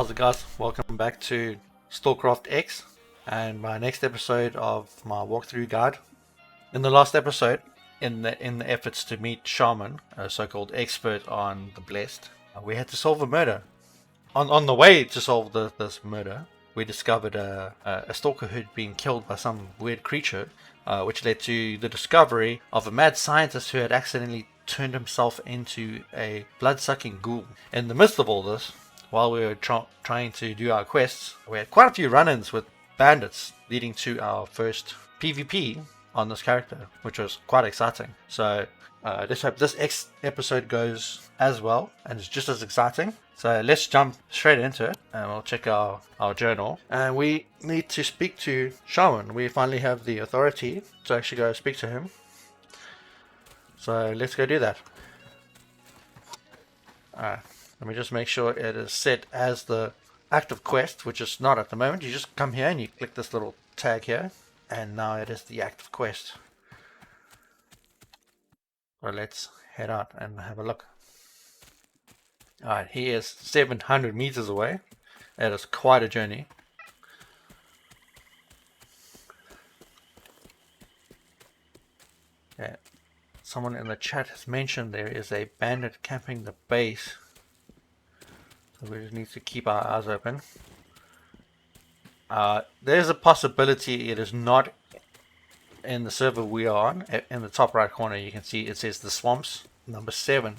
How's it, guys? Welcome back to Stalcraft X and my next episode of my walkthrough guide. In the last episode, in the efforts to meet Shaman, a so-called expert on the Blessed, we had to solve a murder. On the way to solve this murder, we discovered a stalker who'd been killed by some weird creature, which led to the discovery of a mad scientist who had accidentally turned himself into a blood-sucking ghoul. In the midst of all this, while we were trying to do our quests, we had quite a few run-ins with bandits, leading to our first PvP on this character, which was quite exciting. So let's hope this episode goes as well and is just as exciting. So let's jump straight into it and we'll check our journal. And we need to speak to Shaman. We finally have the authority to actually go speak to him. So let's go do that. Alright, let me just make sure it is set as the active quest, which is not at the moment. You just come here and you click this little tag here, and now it is the active quest. So let's head out and have a look. Alright, he is 700 meters away. That is quite a journey. Okay. Someone in the chat has mentioned there is a bandit camping the base. So we just need to keep our eyes open. There's a possibility it is not in the server we are on. In the top right corner you can see it says the swamps number 7.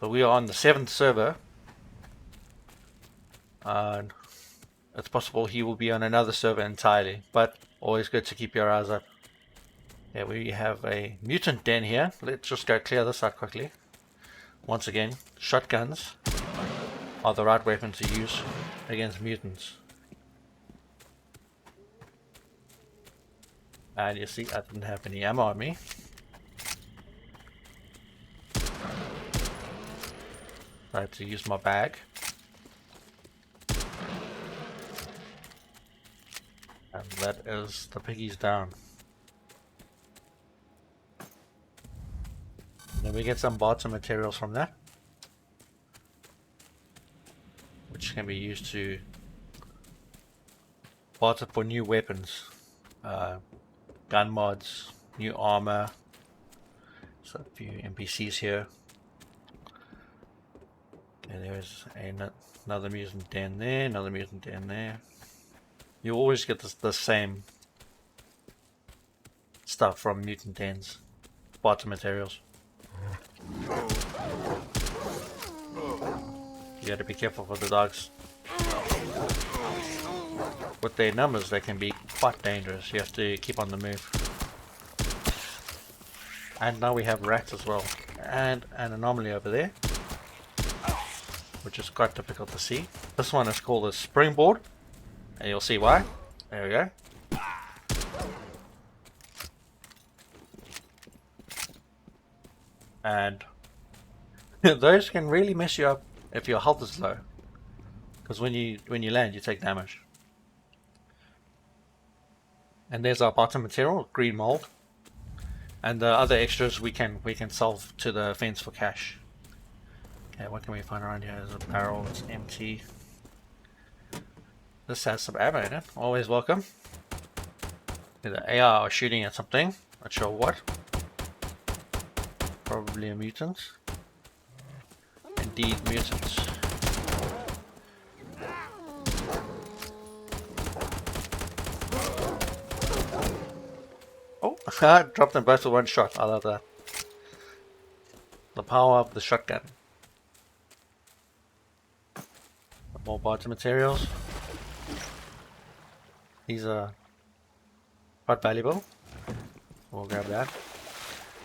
So we are on the 7th server. And it's possible he will be on another server entirely. But always good to keep your eyes up. Yeah, we have a mutant den here. Let's just go clear this out quickly. Once again, shotguns are the right weapon to use against mutants. And you see, I didn't have any ammo on me. I had to use my bag. And that is the piggies down. Then we get some barter materials from that, which can be used to barter for new weapons, gun mods, new armor. So a few NPCs here. Okay, there's another mutant den there, another mutant den there. You always get the same stuff from mutant dens, barter materials. You gotta be careful for the dogs. With their numbers, they can be quite dangerous. You have to keep on the move. And now we have rats as well. And an anomaly over there, which is quite difficult to see. This one is called a springboard, and you'll see why. There we go. And those can really mess you up if your health is low, because when you land you take damage. And there's our bottom material, green mold, and the other extras we can sell to the fence for cash. Okay, what can we find around here? There's a barrel, it's empty. This has some ammo in it, always welcome. The AR are shooting at something, not sure what. Probably a mutant. Indeed, mutants. Oh, I dropped them both with one shot. I love that. The power of the shotgun. More barter materials. These are quite valuable. We'll grab that.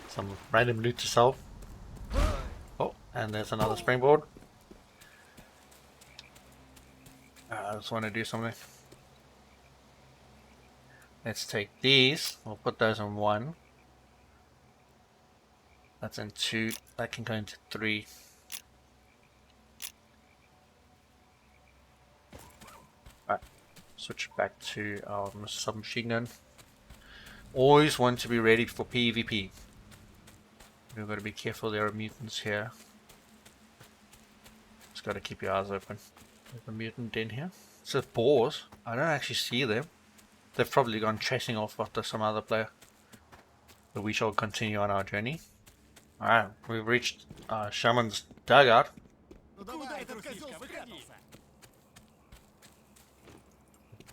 Some random loot to sell. Oh, and there's another springboard. I just want to do something. Let's take these. We'll put those in 1. That's in 2. That can go into 3. Alright. Switch back to our submachine gun. Always want to be ready for PvP. We've got to be careful, there are mutants here. Just got to keep your eyes open. There's a mutant in here. It says boars. I don't actually see them. They've probably gone chasing off after some other player. But we shall continue on our journey. Alright, we've reached Shaman's dugout.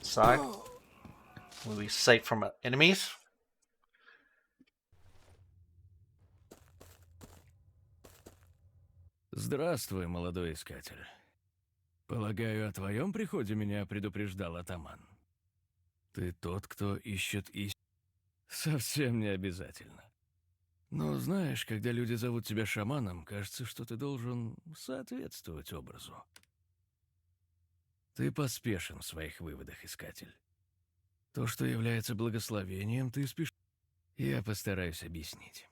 Side. We'll be safe from enemies. Здравствуй, молодой искатель. Полагаю, о твоем приходе меня предупреждал атаман. Ты тот, кто ищет Совсем не обязательно. Но знаешь, когда люди зовут тебя шаманом, кажется, что ты должен соответствовать образу. Ты поспешен в своих выводах, искатель. То, что является благословением, ты спешишь. Я постараюсь объяснить.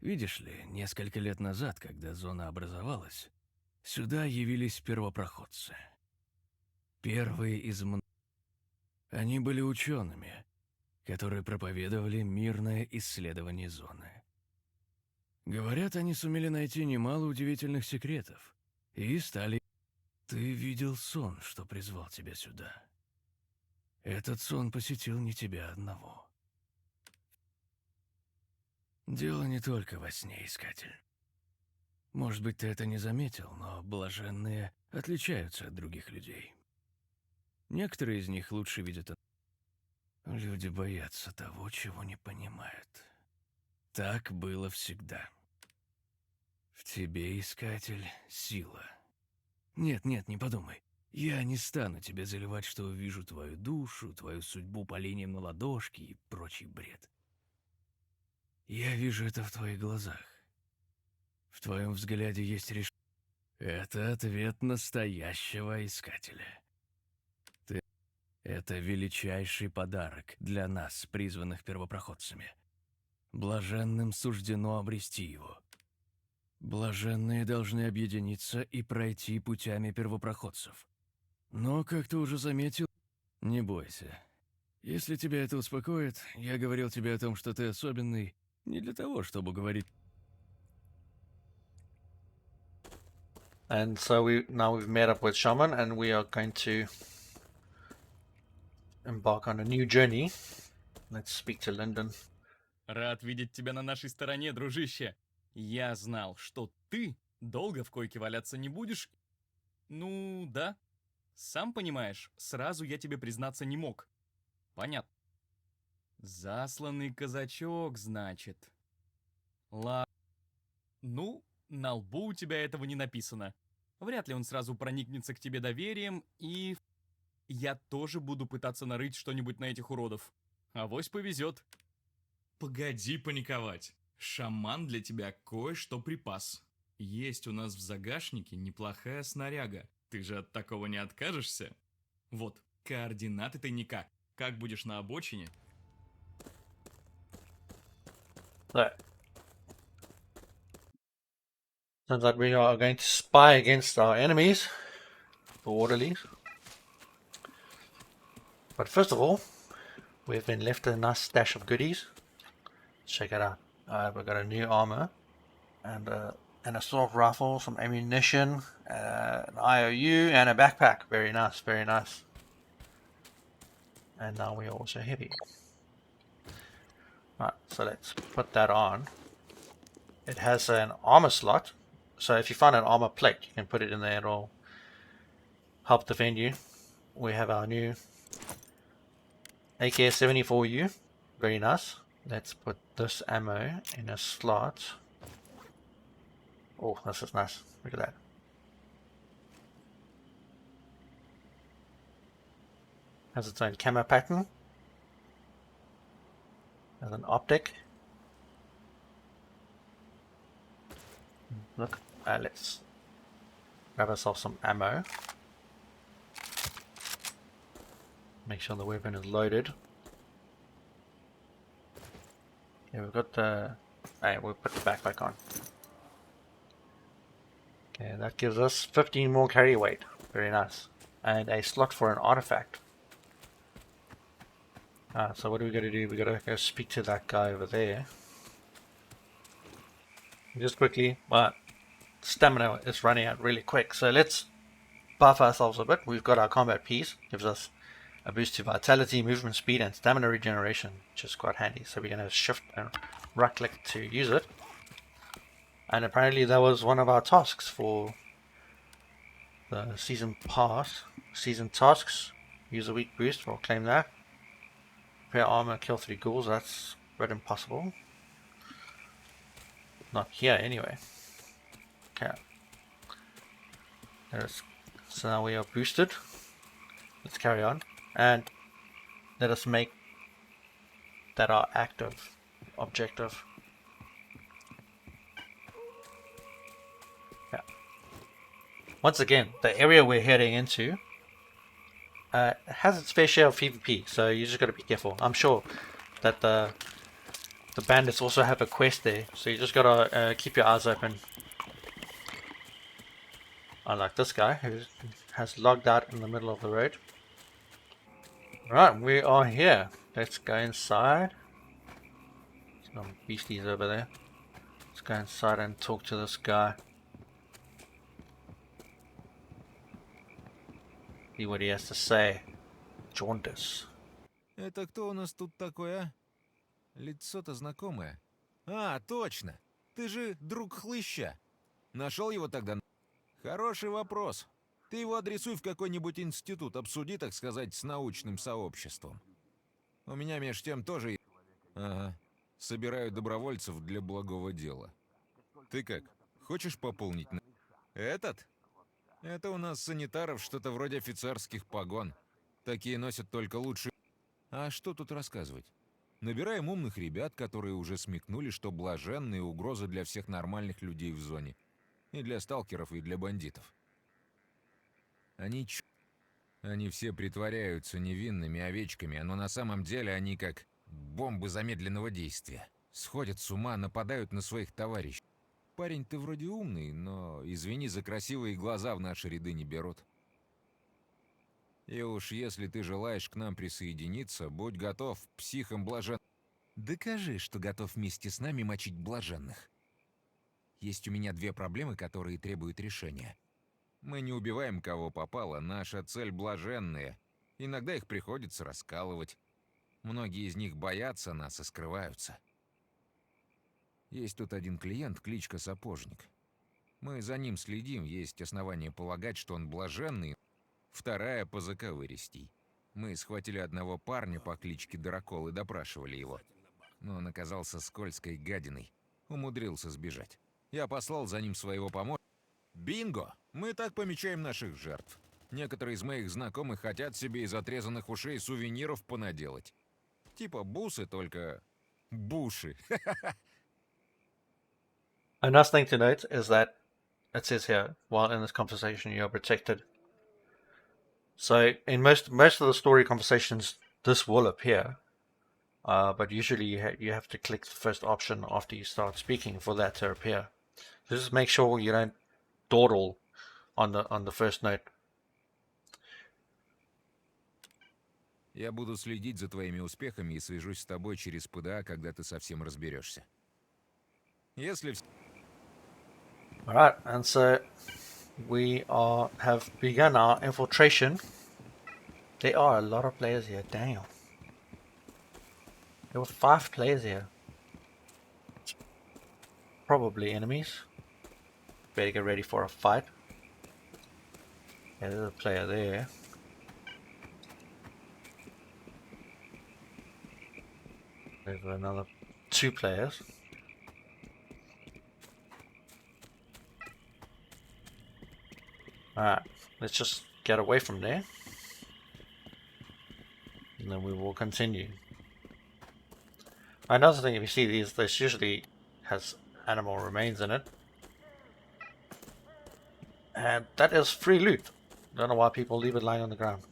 Видишь ли, несколько лет назад, когда зона образовалась, сюда явились первопроходцы. Первые из Они были учеными, которые проповедовали мирное исследование зоны. Говорят, они сумели найти немало удивительных секретов и стали... Ты видел сон, что призвал тебя сюда. Этот сон посетил не тебя одного. Дело не только во сне, искатель. Может быть, ты это не заметил, но блаженные отличаются от других людей. Некоторые из них лучше видят... Люди боятся того, чего не понимают. Так было всегда. В тебе, искатель, сила. Нет, не подумай. Я не стану тебе заливать, что увижу твою душу, твою судьбу по линиям на ладошке и прочий бред. Я вижу это в твоих глазах. В твоем взгляде есть решение. Это ответ настоящего искателя. Это величайший подарок для нас, призванных первопроходцами. Блаженным суждено обрести его. Блаженные должны объединиться и пройти путями первопроходцев. Но, как ты уже заметил, не бойся. Если тебя это успокоит, я говорил тебе о том, что ты особенный, не для того, чтобы говорить. And so we've met up with Shaman and we are going to embark on a new journey. Let's speak to Lyndon. Рад видеть тебя на нашей стороне, дружище. Я знал, что ты долго в койке валяться не будешь. Ну, да. Сам понимаешь, сразу я тебе признаться не мог. Понятно. Засланный казачок, значит. Ладно. Ну, на лбу у тебя этого не написано. Вряд ли он сразу проникнется к тебе доверием, и... Я тоже буду пытаться нарыть что-нибудь на этих уродов. Авось повезет. Погоди паниковать. Шаман для тебя кое-что припас. Есть у нас в загашнике неплохая снаряга. Ты же от такого не откажешься? Вот, координаты тайника. Как будешь на обочине? So, sounds like we are going to spy against our enemies, the orderlies. But first of all, we've been left a nice stash of goodies. Check it out. We've got a new armor and an assault rifle, some ammunition, an IOU, and a backpack. Very nice, very nice. And now we are also heavy. Right, so let's put that on. It has an armor slot, so if you find an armor plate, you can put it in there. It'll help defend you. We have our new AK-74U. Very nice. Let's put this ammo in a slot. Oh, this is nice. Look at that. Has its own camo pattern. Has an optic. Look, let's grab ourselves some ammo. Make sure the weapon is loaded. Yeah, we've got the... Alright, we'll put the backpack on. Okay, that gives us 15 more carry weight. Very nice. And a slot for an artifact. So what do we gotta do? We gotta go speak to that guy over there. Just quickly, but stamina is running out really quick. So let's buff ourselves a bit. We've got our combat piece, gives us a boost to vitality, movement speed, and stamina regeneration, which is quite handy. So we're going to shift and right click to use it. And apparently that was one of our tasks for the season pass. Season tasks, use a weak boost, we'll claim that. Repair armor, kill 3 ghouls, that's red impossible. Not here anyway. Okay. So now we are boosted. Let's carry on. And let us make that our active objective. Yeah. Once again, the area we're heading into has its fair share of PvP, so you just got to be careful. I'm sure that the bandits also have a quest there, so you just got to keep your eyes open. Unlike this guy who has logged out in the middle of the road. Right, we are here. Let's go inside. Some beasties over there. Let's go inside and talk to this guy. See what he has to say. Jaundice. Это кто у нас тут такой, а? Лицо-то знакомое. А, точно. Ты же друг Хлыща. Нашел его тогда? Хороший вопрос. Ты его адресуй в какой-нибудь институт, обсуди, так сказать, с научным сообществом. У меня меж тем тоже... Ага. Собираю добровольцев для благого дела. Ты как, хочешь пополнить? Этот? Это у нас санитаров что-то вроде офицерских погон. Такие носят только лучшие... А что тут рассказывать? Набираем умных ребят, которые уже смекнули, что блаженные угрозы для всех нормальных людей в зоне. И для сталкеров, и для бандитов. Они все притворяются невинными овечками, но на самом деле они как бомбы замедленного действия. Сходят с ума, нападают на своих товарищей. Парень, ты вроде умный, но, извини, за красивые глаза в наши ряды не берут. И уж если ты желаешь к нам присоединиться, будь готов, психом блажен... Докажи, что готов вместе с нами мочить блаженных. Есть у меня 2 проблемы, которые требуют решения. Мы не убиваем кого попало, наша цель блаженные. Иногда их приходится раскалывать. Многие из них боятся нас и скрываются. Есть тут один клиент, кличка Сапожник. Мы за ним следим, есть основания полагать, что он блаженный. Вторая по заковыристей. Мы схватили одного парня по кличке Дракол и допрашивали его. Но он оказался скользкой гадиной. Умудрился сбежать. Я послал за ним своего помощника. Бинго! Мы так помечаем наших жертв. Некоторые из моих знакомых хотят себе из отрезанных ушей сувениров понаделать. Типа бусы, только... буши. A nice thing to note is that it says here, while in this conversation you are protected. So in most of the story conversations, this will appear, but usually you have to click the first option after you start speaking for that to appear. So just make sure you don't dawdle on the first note. Я буду следить за твоими успехами и свяжусь с тобой через ПДА, когда ты совсем разберешься. Если... Alright, and so we have begun our infiltration. There are a lot of players here, damn. There were 5 players here. Probably enemies. Better get ready for a fight. Yeah, there's a player there. There's another 2 players. Alright, let's just get away from there. And then we will continue. Another thing, if you see these, this usually has animal remains in it. And that is free loot. Don't know why people leave it lying on the ground.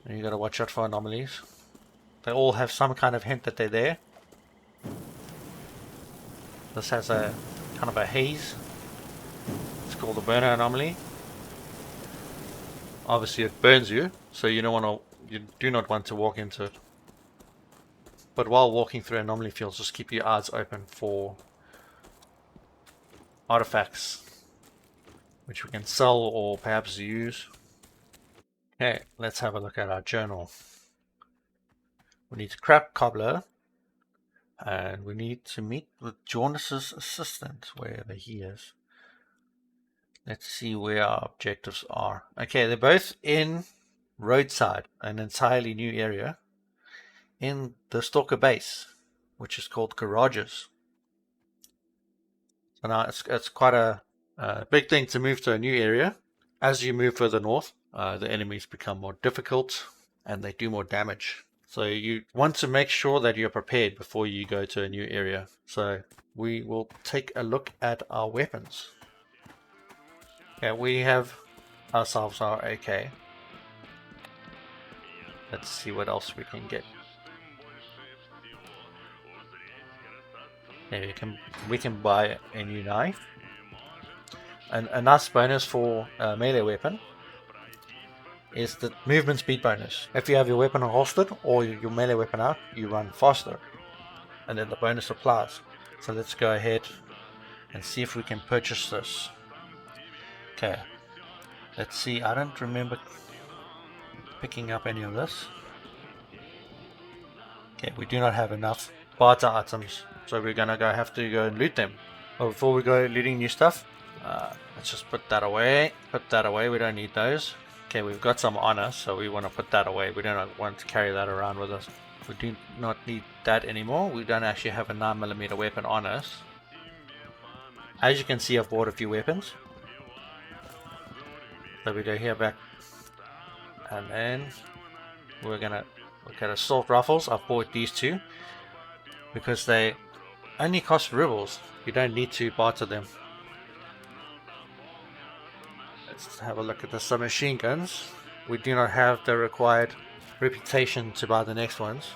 And you gotta watch out for anomalies. They all have some kind of hint that they're there. This has a kind of a haze. It's called the burner anomaly. Obviously it burns you, so you do not want to walk into it. But while walking through anomaly fields, just keep your eyes open for artifacts which we can sell or perhaps use. Okay, let's have a look at our journal. We need to craft cobbler, and we need to meet with Jonas' assistant, wherever he is. Let's see where our objectives are. Okay, they're both in Roadside, an entirely new area, in the Stalker base, which is called Garages. So now it's quite a big thing to move to a new area. As you move further north, the enemies become more difficult and they do more damage. So you want to make sure that you're prepared before you go to a new area. So we will take a look at our weapons. Okay, we have ourselves our AK. Let's see what else we can get. Yeah, we can buy a new knife. And a nice bonus for a melee weapon is the movement speed bonus. If you have your weapon holstered or your melee weapon out, you run faster. And then the bonus applies. So let's go ahead and see if we can purchase this. Okay. Let's see, I don't remember picking up any of this. Okay, we do not have enough barter items, so we're gonna have to go and loot them. But before we go looting new stuff, let's just put that away. Put that away, we don't need those. Okay, we've got some on us, so we want to put that away. We don't want to carry that around with us. We do not need that anymore. We don't actually have a 9mm weapon on us. As you can see, I've bought a few weapons. So we go here back, and then we're gonna look at assault rifles. I've bought these two because they only cost rubles. You don't need to barter them. Let's have a look at the submachine guns. We do not have the required reputation to buy the next ones.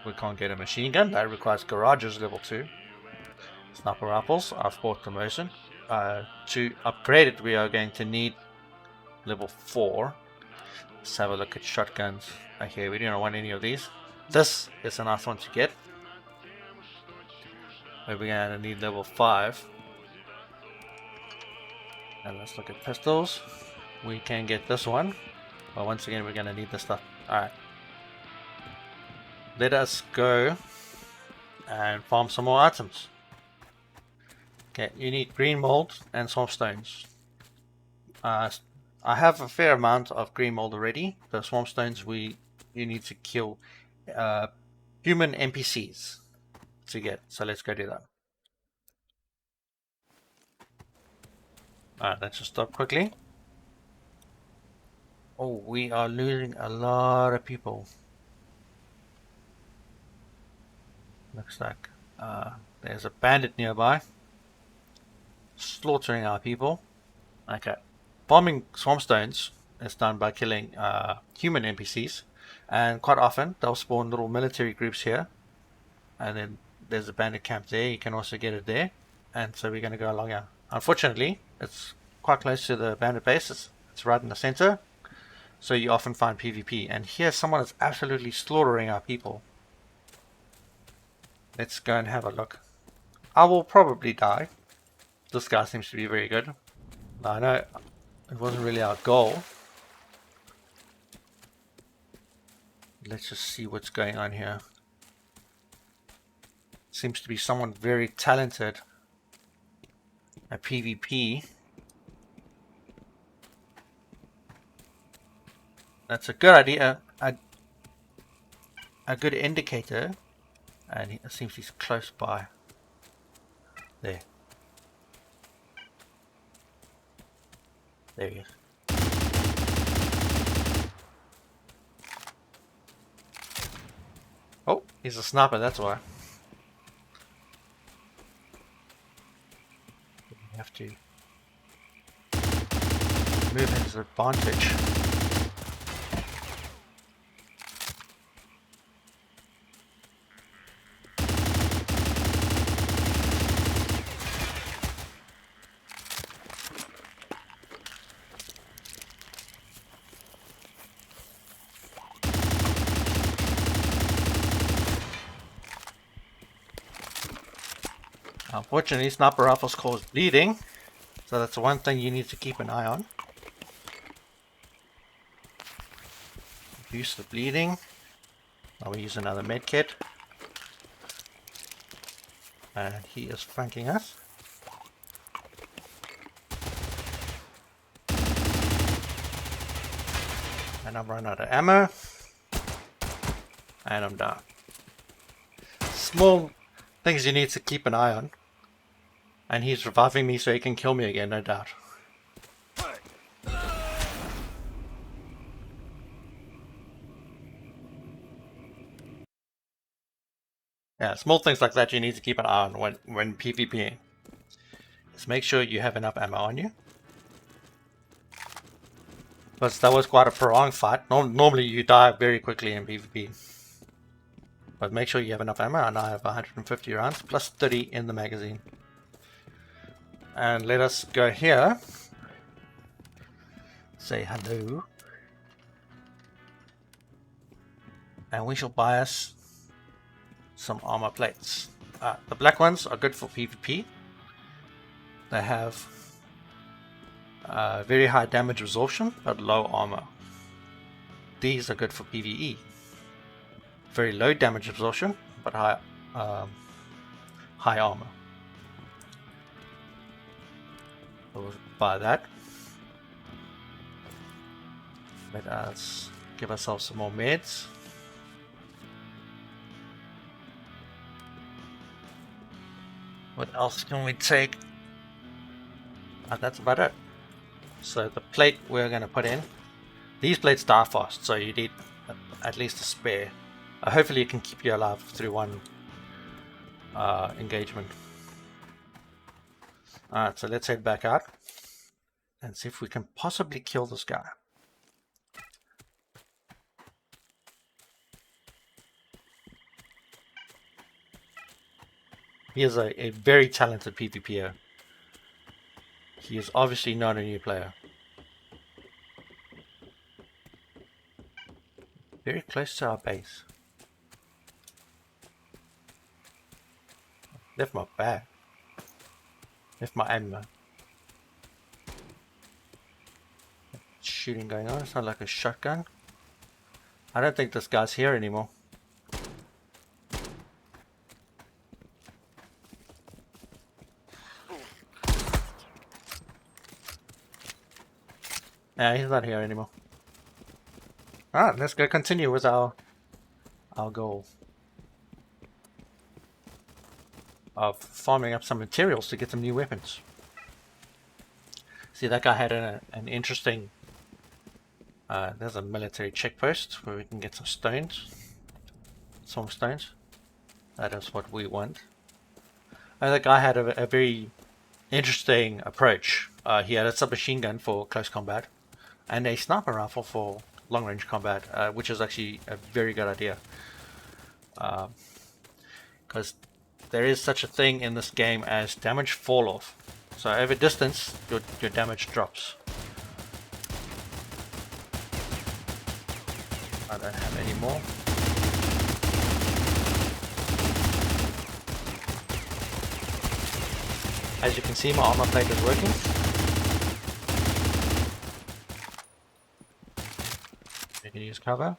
We can't get a machine gun, that requires garages level 2. Sniper rifles, I've bought promotion. To upgrade it, we are going to need level 4. Let's have a look at shotguns. Okay, we don't want any of these. This is a nice one to get. We're going to need level 5. And let's look at pistols. We can get this one. But once again, we're going to need this stuff. Alright. Let us go and farm some more items. Okay, you need green mold and swamp stones. I have a fair amount of green mold already. The swamp stones you need to kill human NPCs to get. So let's go do that. Alright, let's just stop quickly. Oh, we are losing a lot of people. Looks like there's a bandit nearby. Slaughtering our people. Okay. Farming swamp stones is done by killing human NPCs. And quite often they'll spawn little military groups here. And then there's a bandit camp there. You can also get it there. And so we're going to go along here. Unfortunately, it's quite close to the bandit base. It's right in the center. So you often find PvP. And here someone is absolutely slaughtering our people. Let's go and have a look. I will probably die. This guy seems to be very good. Now, I know it wasn't really our goal. Let's just see what's going on here. Seems to be someone very talented at PvP. That's a good idea, a good indicator. And it seems he's close by. There. There he is. Oh, he's a sniper, that's why. We have to move his advantage. Unfortunately, sniper rifles cause bleeding, so that's the one thing you need to keep an eye on. Reduce the bleeding. Now we use another med kit. And he is flanking us. And I've run out of ammo. And I'm down. Small things you need to keep an eye on. And he's reviving me so he can kill me again, no doubt. Yeah, small things like that you need to keep an eye on when PvPing. Just make sure you have enough ammo on you. Because that was quite a prolonged fight. Normally you die very quickly in PvP. But make sure you have enough ammo, and I have 150 rounds plus 30 in the magazine. And let us go here. Say hello. And we shall buy us some armor plates. The black ones are good for PvP. They have very high damage absorption but low armor. These are good for PvE. Very low damage absorption but high armor. So we'll buy that. Let us give ourselves some more meds. What else can we take? That's about it. So the plate we're going to put in. These plates die fast, so you need at least a spare. Hopefully it can keep you alive through one engagement. Alright, so let's head back out and see if we can possibly kill this guy. He is a very talented PvPer. He is obviously not a new player. Very close to our base. Left my bag. Left my ammo. Shooting going on. Sounds like a shotgun. I don't think this guy's here anymore. Yeah, he's not here anymore. Alright, let's go continue with our goal of farming up some materials to get some new weapons. See, that guy had an interesting... there's a military checkpost where we can get some stones. Some stones. That is what we want. And that guy had a very interesting approach. He had a submachine gun for close combat and a sniper rifle for long range combat, which is actually a very good idea. Because there is such a thing in this game as damage fall off. So over distance, your damage drops. I don't have any more. As you can see, my armor plate is working. You can use cover.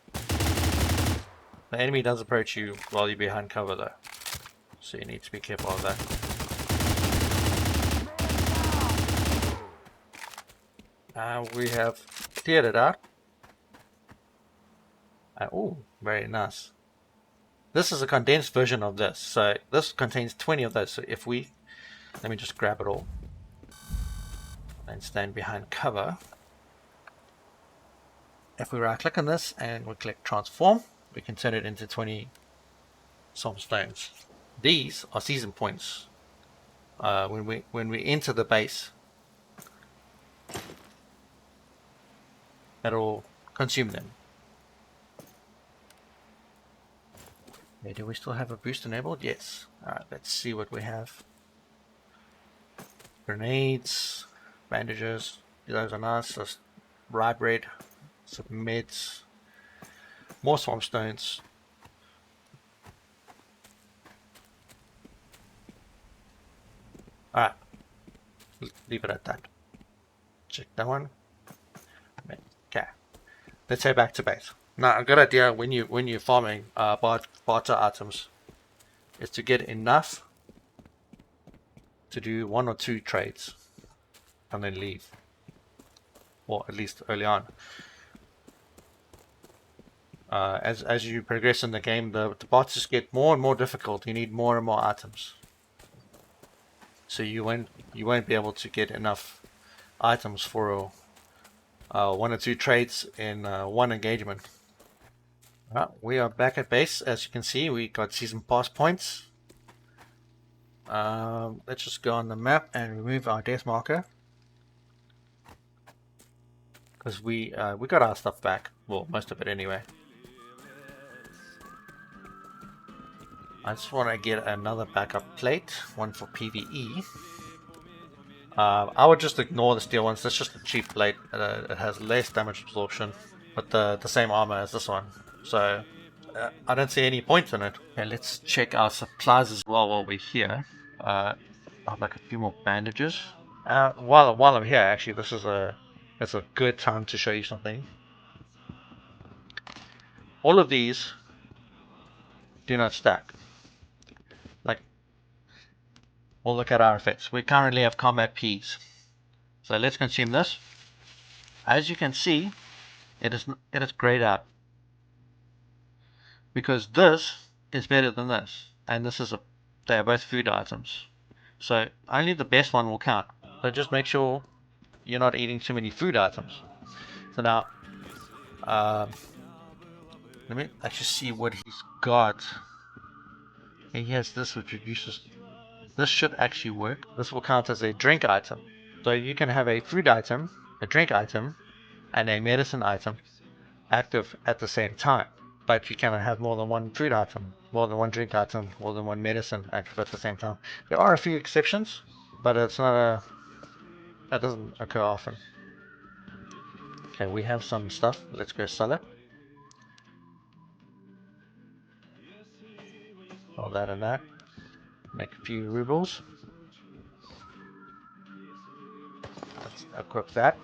The enemy does approach you while you're behind cover though, so you need to be careful of that. We have cleared it out. Oh, very nice. This is a condensed version of this, so this contains 20 of those. So if we, let me just grab it all and stand behind cover. If we right click on this and we click transform, we can turn it into 20 some stones. These are season points. When we enter the base, that'll consume them. Okay, do we still have a boost enabled? Yes. Alright, let's see what we have. Grenades, bandages, those are nice. That's rye bread, some meds, more swamp stones. 。Alright. Leave it at that. Check that one. Okay. Let's head back to base. Now, a good idea when you're farming barter items is to get enough to do 1 or 2 trades and then leave. Or at least early on. As you progress in the game, the barters get more and more difficult. You need more and more items. So you won't be able to get enough items for 1 or 2 trades in one engagement. We are back at base. As you can see, we got season pass points. Let's just go on the map and remove our death marker, because we got our stuff back. Well, most of it anyway. I just want to get another backup plate, one for PvE. I would just ignore the steel ones. That's just a cheap plate. It has less damage absorption, but the same armor as this one. So I don't see any point in it. Okay, let's check our supplies as well while we're here. I'd like a few more bandages. While I'm here, actually, it's a good time to show you something. All of these do not stack. Like, we'll look at our effects. We currently have combat Ps. So let's consume this. As you can see, it is grayed out, because this is better than this, and they are both food items. So only the best one will count. So just make sure you're not eating too many food items. So now, let me actually see what he's got. He has this, which reduces. This should actually work. This will count as a drink item. So you can have a food item, a drink item, and a medicine item active at the same time. But you cannot have more than one food item, more than one drink item, more than one medicine active at the same time. There are a few exceptions, but that doesn't occur often. Okay, we have some stuff. Let's go sell it. All that and that. Make a few rubles. Let's equip that.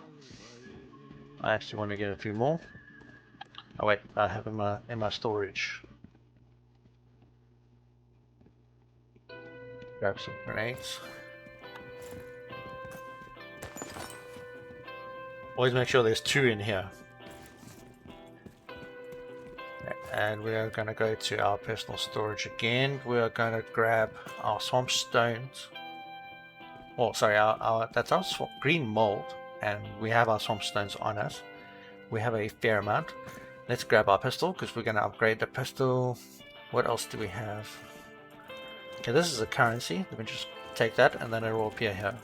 I actually want to get a few more. Oh wait, I have in my storage. Grab some grenades. Always make sure there's 2 in here. And we are going to go to our personal storage again. We are going to grab our swamp stones. Oh, sorry, that's our green mold, and we have our swamp stones on us. We have a fair amount. Let's grab our pistol, because we're going to upgrade the pistol. What else do we have? Okay, this is a currency. Let me just take that, and then it will appear here.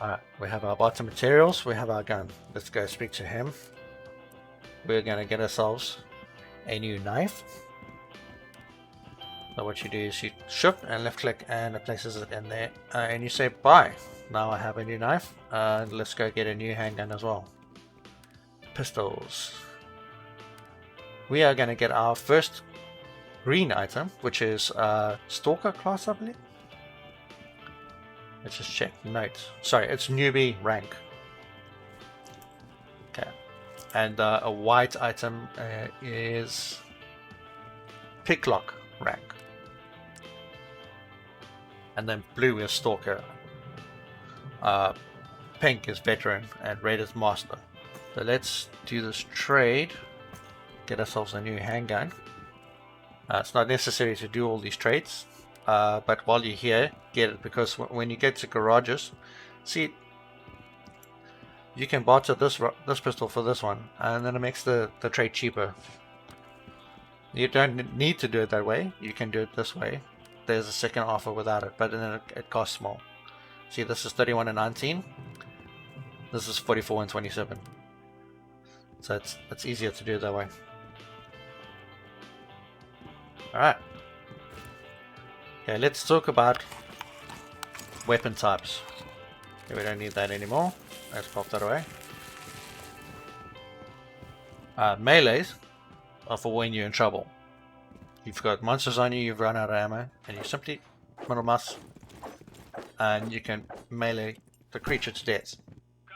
Alright, we have our bottom materials. We have our gun. Let's go speak to him. We're going to get ourselves a new knife. So what you do is you shift and left click, and it places it in there, and you say buy. Now I have a new knife. Let's go get a new handgun as well. Pistols. We are going to get our first green item, which is Stalker class, I believe. Let's just check notes. Sorry, it's newbie rank. Okay. And a white item is picklock rank. And then blue is Stalker. Pink is veteran, and red is master. So let's do this trade. Get ourselves a new handgun. It's not necessary to do all these trades, but while you're here, get it, because when you get to garages, see, you can barter this pistol for this one, and then it makes the trade cheaper. You don't need to do it that way. You can do it this way. There's a second offer without it, but then it costs more. See, this is 31 and 19. This is 44 and 27. So it's easier to do it that way. Alright. Okay, let's talk about weapon types. Okay, we don't need that anymore. Let's pop that away. Melees are for when you're in trouble. You've got monsters on you, you've run out of ammo, and you simply middle mouse and you can melee the creature to death.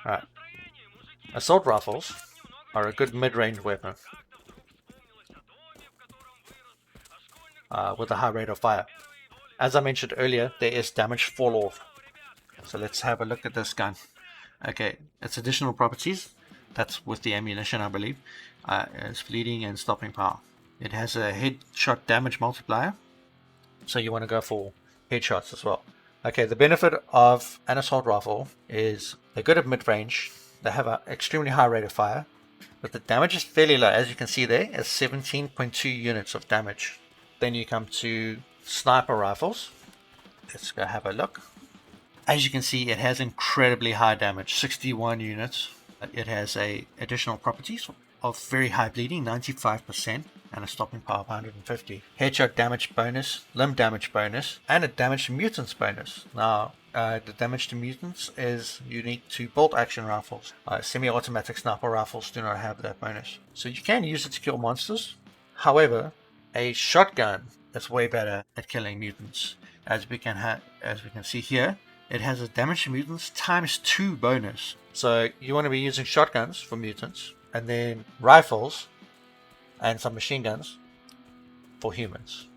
Right. Assault rifles are a good mid-range weapon with a high rate of fire. As I mentioned earlier, there is damage fall off. So let's have a look at this gun. Okay, its additional properties, that's with the ammunition I believe, is fleeting and stopping power. It has a headshot damage multiplier, so you want to go for headshots as well. Okay, the benefit of an assault rifle is they're good at mid-range, they have an extremely high rate of fire, but the damage is fairly low. As you can see there, it's 17.2 units of damage. Then you come to sniper rifles. Let's go have a look. As you can see, it has incredibly high damage, 61 units. It has a additional properties of very high bleeding, 95%, and a stopping power of 150. Headshot damage bonus, limb damage bonus, and a damage to mutants bonus. Now, the damage to mutants is unique to bolt action rifles. Semi-automatic sniper rifles do not have that bonus. So you can use it to kill monsters. However, a shotgun is way better at killing mutants. As we can see here, it has a damage to mutants times 2 bonus. So you want to be using shotguns for mutants, and then rifles and submachine guns for humans.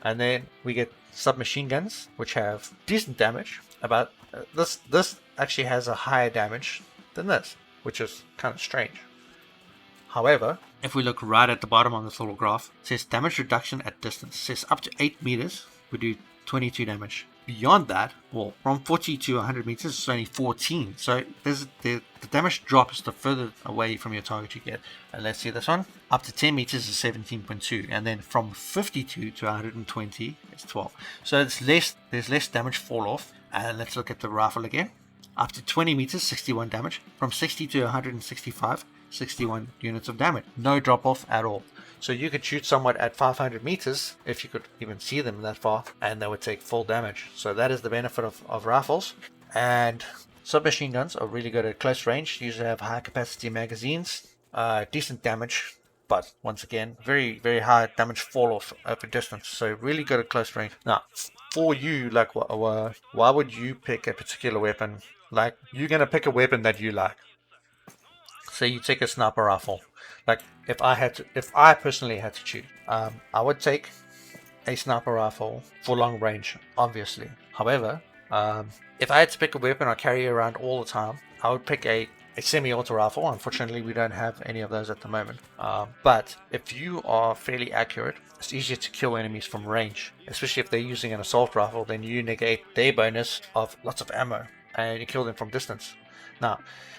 And then we get submachine guns, which have decent damage. About this actually has a higher damage than this, which is kind of strange. However, if we look right at the bottom on this little graph, it says damage reduction at distance. It says up to 8 meters, we do 22 damage. Beyond that, well, from 40 to 100 meters, it's only 14. So the damage drops the further away from your target you get. And let's see this one. Up to 10 meters is 17.2. And then from 52 to 120 is 12. So there's less damage fall off. And let's look at the rifle again. Up to 20 meters, 61 damage. From 60 to 165, 61 units of damage. No drop off at all. So you could shoot someone at 500 meters, if you could even see them that far, and they would take full damage. So that is the benefit of rifles. And submachine guns are really good at close range. Usually have high capacity magazines, decent damage, but once again, very, very high damage fall off over distance. So really good at close range. Now, for you, like, why would you pick a particular weapon? Like, you're going to pick a weapon that you like. Say you take a sniper rifle. Like, if I personally had to choose, I would take a sniper rifle for long range, obviously. However, if I had to pick a weapon I carry around all the time, I would pick a semi-auto rifle. Unfortunately, we don't have any of those at the moment. But if you are fairly accurate, it's easier to kill enemies from range, especially if they're using an assault rifle. Then you negate their bonus of lots of ammo, and you kill them from distance. Now,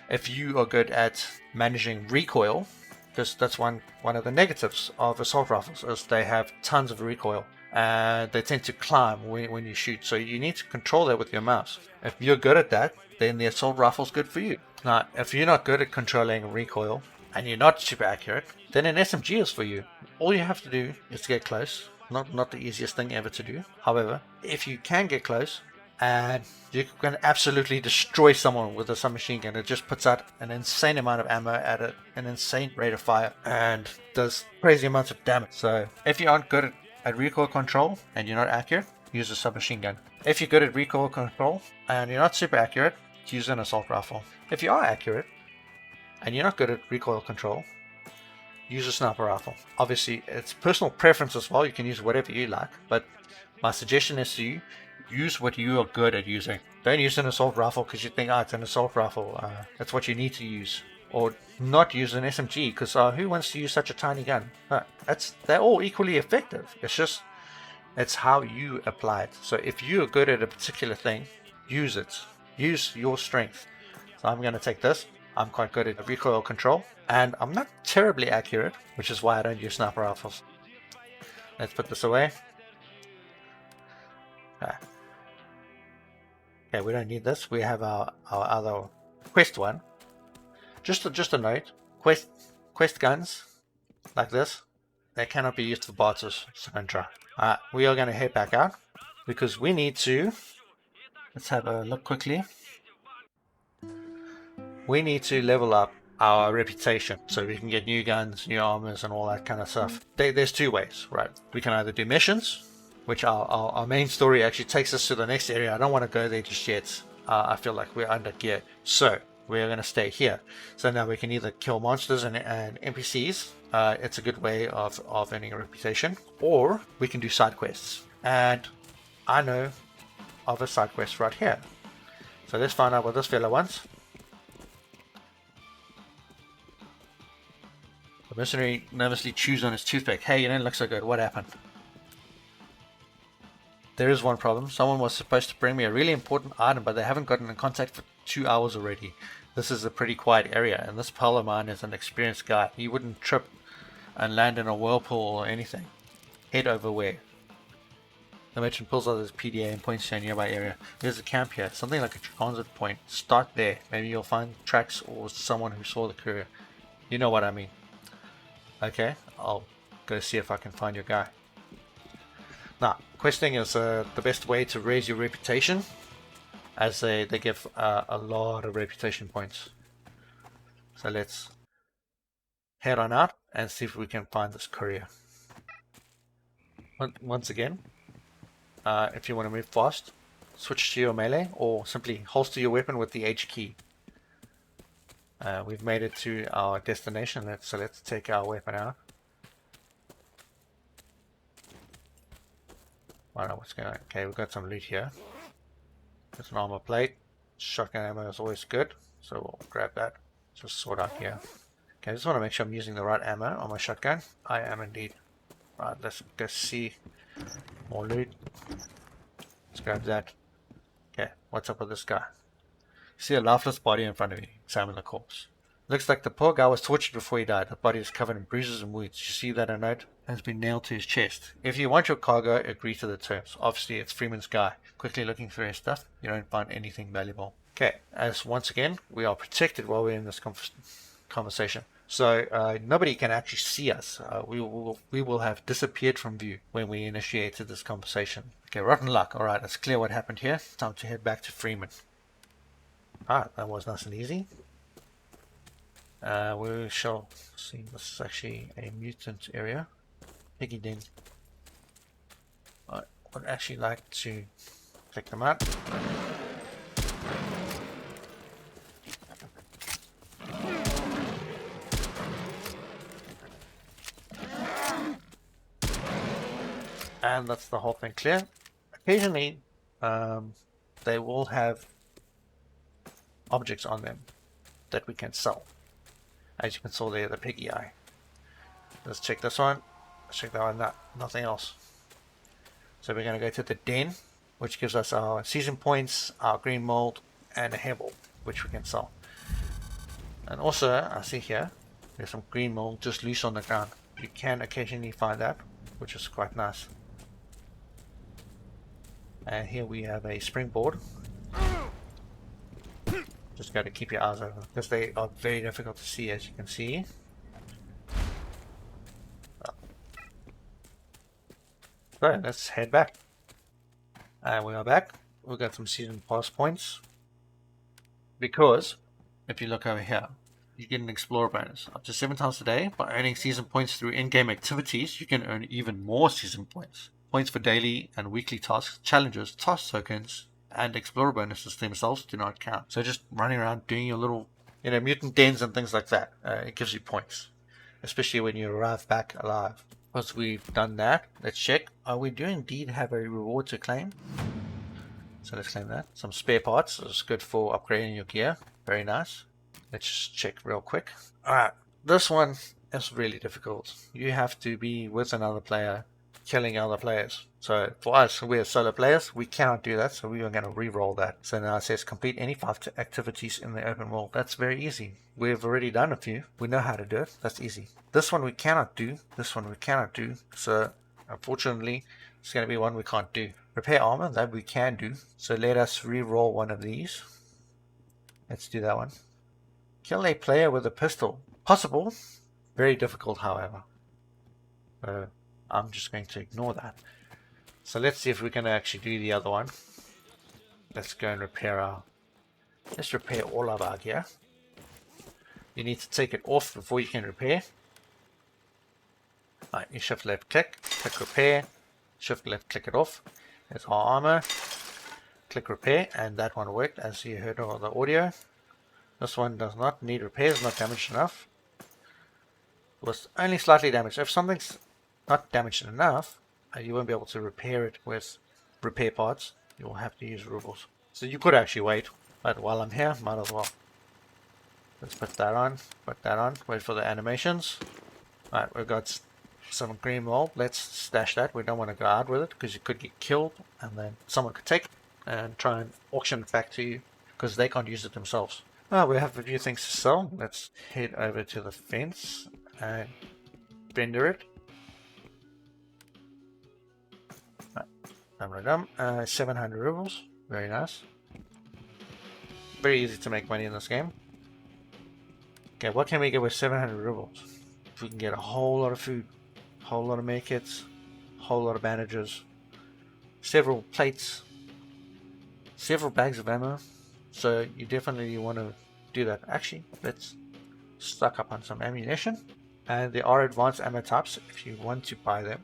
if you are good at managing recoil, because that's one of the negatives of assault rifles, is they have tons of recoil and they tend to climb when you shoot. So you need to control that with your mouse. If you're good at that, then the assault rifle's good for you. Now, if you're not good at controlling recoil and you're not super accurate, then an SMG is for you. All you have to do is to get close. Not the easiest thing ever to do. However, if you can get close, and you can absolutely destroy someone with a submachine gun. It just puts out an insane amount of ammo at an insane rate of fire and does crazy amounts of damage. So if you aren't good at recoil control and you're not accurate, use a submachine gun. If you're good at recoil control and you're not super accurate, use an assault rifle. If you are accurate and you're not good at recoil control, use a sniper rifle. Obviously, it's personal preference as well. You can use whatever you like, but my suggestion is to you, use what you are good at using. Don't use an assault rifle because you think, it's an assault rifle. That's what you need to use. Or not use an SMG because who wants to use such a tiny gun? They're all equally effective. It's how you apply it. So if you are good at a particular thing, use it. Use your strength. So I'm going to take this. I'm quite good at recoil control. And I'm not terribly accurate, which is why I don't use sniper rifles. Let's put this away. Okay, we don't need this. We have our other quest one. Just a note. Quest guns like this, they cannot be used for barters. So don't try. We are going to head back out because we need to. Let's have a look quickly. We need to level up our reputation so we can get new guns, new armors, and all that kind of stuff. There's two ways, right? We can either do missions, which our main story actually takes us to the next area. I don't want to go there just yet. I feel like we're under gear. So we're going to stay here. So now we can either kill monsters and NPCs. It's a good way of earning a reputation. Or we can do side quests. And I know of a side quest right here. So let's find out what this fella wants. The mercenary nervously chews on his toothpick. Hey, you don't look so good. What happened? There is one problem. Someone was supposed to bring me a really important item, but they haven't gotten in contact for 2 hours already. This is a pretty quiet area, and this pal of mine is an experienced guy. He wouldn't trip and land in a whirlpool or anything. Head over where? The merchant pulls out his PDA and points to a nearby area. There's a camp here, something like a transit point. Start there. Maybe you'll find tracks or someone who saw the courier. You know what I mean. Okay, I'll go see if I can find your guy. Now, questing is the best way to raise your reputation, as they give a lot of reputation points. So let's head on out and see if we can find this courier. Once again, if you want to move fast, switch to your melee or simply holster your weapon with the H key. We've made it to our destination, so let's take our weapon out. I don't know what's going on. Okay, we've got some loot here. There's an armor plate. Shotgun ammo is always good, so we'll grab that. Just sort out here. Okay, I just want to make sure I'm using the right ammo on my shotgun. I am indeed. Right, let's go see more loot. Let's grab that. Okay, what's up with this guy? You see a lifeless body in front of you. Examine the corpse. Looks like the poor guy was tortured before he died. The body is covered in bruises and wounds. You see that a note has been nailed to his chest. If you want your cargo, agree to the terms. Obviously, it's Freeman's guy. Quickly looking through his stuff, you don't find anything valuable. Okay, as once again, we are protected while we're in this conversation. So nobody can actually see us. We will have disappeared from view when we initiated this conversation. Okay, rotten luck. Alright, it's clear what happened here. Time to head back to Freeman. Alright, that was nice and easy. We shall see. This is actually a mutant area. Piggy den. I would actually like to check them out. And that's the whole thing clear. Occasionally, they will have objects on them that we can sell. As you can see there, the piggy eye. Let's check this one. Let's check that one. No, nothing else. So we're going to go to the den, which gives us our season points, our green mold, and a hairball, which we can sell. And also, I see here, there's some green mold just loose on the ground. You can occasionally find that, which is quite nice. And here we have a springboard. Just got to keep your eyes open because they are very difficult to see, as you can see. So let's head back. And we are back. We've got some season pass points. Because if you look over here, you get an explorer bonus up to 7 times a day. By earning season points through in-game activities, you can earn even more season points. Points for daily and weekly tasks, challenges, task tokens, and explorer bonuses themselves do not count. So just running around doing your little, mutant dens and things like that, it gives you points, especially when you arrive back alive. Once we've done that, let's check. We do indeed have a reward to claim. So let's claim that. Some spare parts is good for upgrading your gear. Very nice. Let's just check real quick. Alright, this one is really difficult. You have to be with another player, killing other players. So for us, we're solo players, we cannot do that, so we are going to re-roll that. So now it says complete any 5 activities in the open world. That's very easy. We've already done a few. We know how to do it. That's easy. This one we cannot do. This one we cannot do. So unfortunately, it's going to be one we can't do. Repair armor, that we can do. So let us re-roll one of these. Let's do that one. Kill a player with a pistol. Possible. Very difficult, however. I'm just going to ignore that. So let's see if we can actually do the other one. Let's go and let's repair all of our gear. You need to take it off before you can repair. Right, you shift left click repair. Shift left, click it off. There's our armor. Click repair, and that one worked as you heard on the audio. This one does not need repairs, not damaged enough. It was only slightly damaged. If something's not damaged enough, you won't be able to repair it with repair parts. You will have to use rubles. So you could actually wait, but while I'm here, might as well. Let's put that on, wait for the animations. Alright, we've got some green wool. Let's stash that. We don't want to go out with it because you could get killed and then someone could take it and try and auction it back to you because they can't use it themselves. Well, we have a few things to sell. Let's head over to the fence and vendor it. 700 rubles. Very nice. Very easy to make money in this game. Okay, what can we get with 700 rubles? If we can get a whole lot of food, a whole lot of medkits, a whole lot of bandages, several plates, several bags of ammo. So you definitely want to do that. Actually, let's stock up on some ammunition. And there are advanced ammo types if you want to buy them.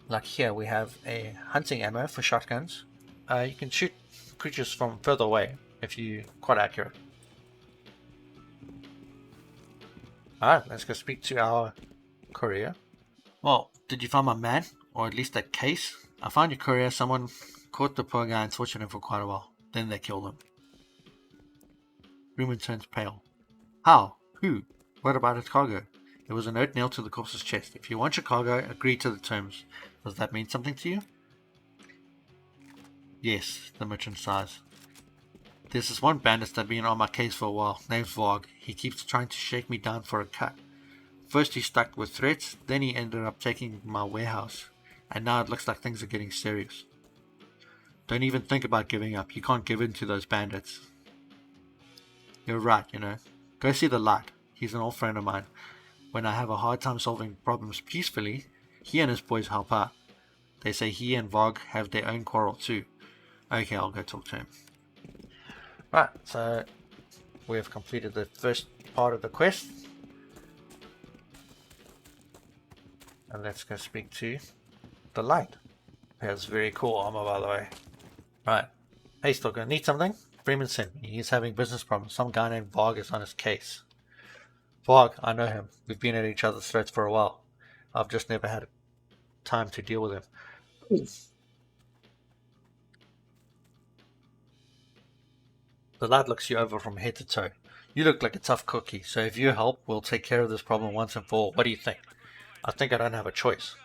Like here we have a hunting ammo for shotguns. You can shoot creatures from further away if you're quite accurate. Alright, let's go speak to our courier. Well, did you find my man? Or at least that case? I found your courier. Someone caught the poor guy and tortured him for quite a while. Then they killed him. Freeman turns pale. How? Who? What about his cargo? There was a note nailed to the corpse's chest. If you want your cargo, agree to the terms. Does that mean something to you? Yes, the merchant sighs. There's this one bandit that's been on my case for a while, named Varg. He keeps trying to shake me down for a cut. First he stuck with threats, then he ended up taking my warehouse. And now it looks like things are getting serious. Don't even think about giving up. You can't give in to those bandits. You're right, you know. Go see the light. He's an old friend of mine. When I have a hard time solving problems peacefully, he and his boys help out. They say he and Varg have their own quarrel too. Okay, I'll go talk to him. Right, so we have completed the first part of the quest. And let's go speak to the light. He has very cool armor, by the way. Right. Hey, Stalker, need something? Freeman sent me. He's having business problems. Some guy named Varg is on his case. Varg, I know him. We've been at each other's throats for a while. I've just never had time to deal with him. The light looks you over from head to toe. You look like a tough cookie, so if you help, we'll take care of this problem once and for all. What do you think? I think I don't have a choice.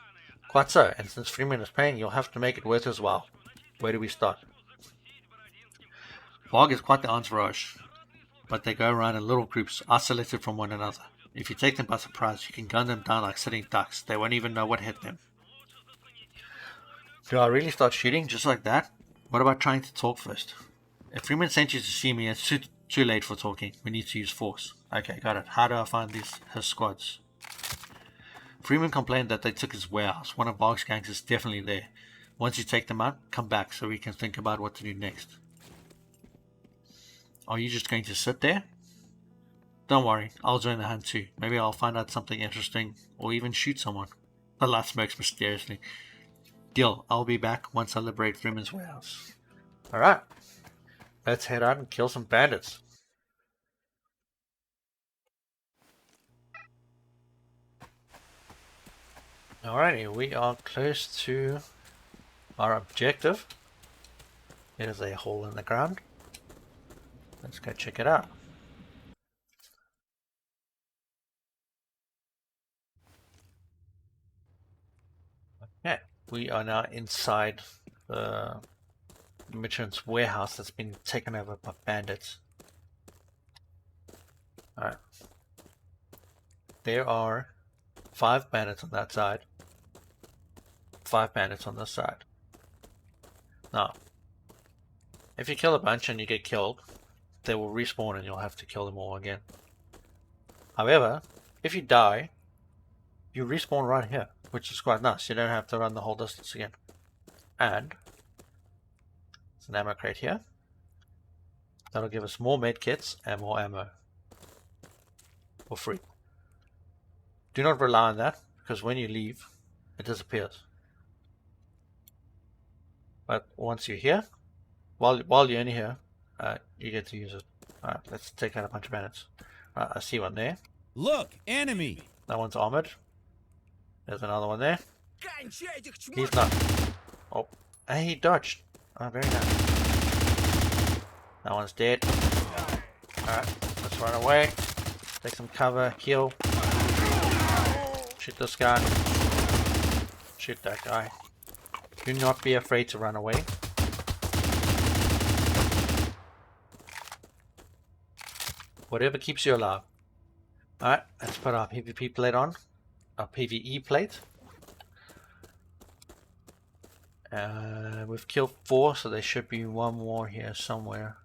Quite so, and since Freeman is paying, you'll have to make it worth his while. Where do we start? Varg is quite the entourage, but they go around in little groups, isolated from one another. If you take them by surprise, you can gun them down like sitting ducks. They won't even know what hit them. Do I really start shooting just like that? What about trying to talk first? If Freeman sent you to see me, it's too late for talking. We need to use force. Okay, got it. How do I find his squads? Freeman complained that they took his warehouse. One of Varg's gangs is definitely there. Once you take them out, come back so we can think about what to do next. Are you just going to sit there? Don't worry, I'll join the hunt too. Maybe I'll find out something interesting, or even shoot someone. The light smokes mysteriously. Deal, I'll be back once I liberate Freeman's warehouse. Alright, let's head out and kill some bandits. Alrighty, we are close to our objective. There's a hole in the ground. Let's go check it out. Okay, we are now inside the merchant's warehouse that's been taken over by bandits. Alright. There are 5 bandits on that side. 5 bandits on this side. Now, if you kill a bunch and you get killed, they will respawn and you'll have to kill them all again. However, if you die, you respawn right here, which is quite nice. You don't have to run the whole distance again. And there's an ammo crate here. That'll give us more medkits and more ammo for free. Do not rely on that, because when you leave, it disappears. But once you're here, while you're in here, you get to use it. Alright, let's take out a bunch of bandits. I see one there. Look, enemy! That one's armored. There's another one there. He's not. Oh, and he dodged. Oh, very nice. That one's dead. Alright, let's run away. Take some cover, heal. Shoot this guy. Shoot that guy. Do not be afraid to run away. Whatever keeps you alive. Alright, let's put our PvP plate on. Our PvE plate. We've killed 4, so there should be one more here somewhere.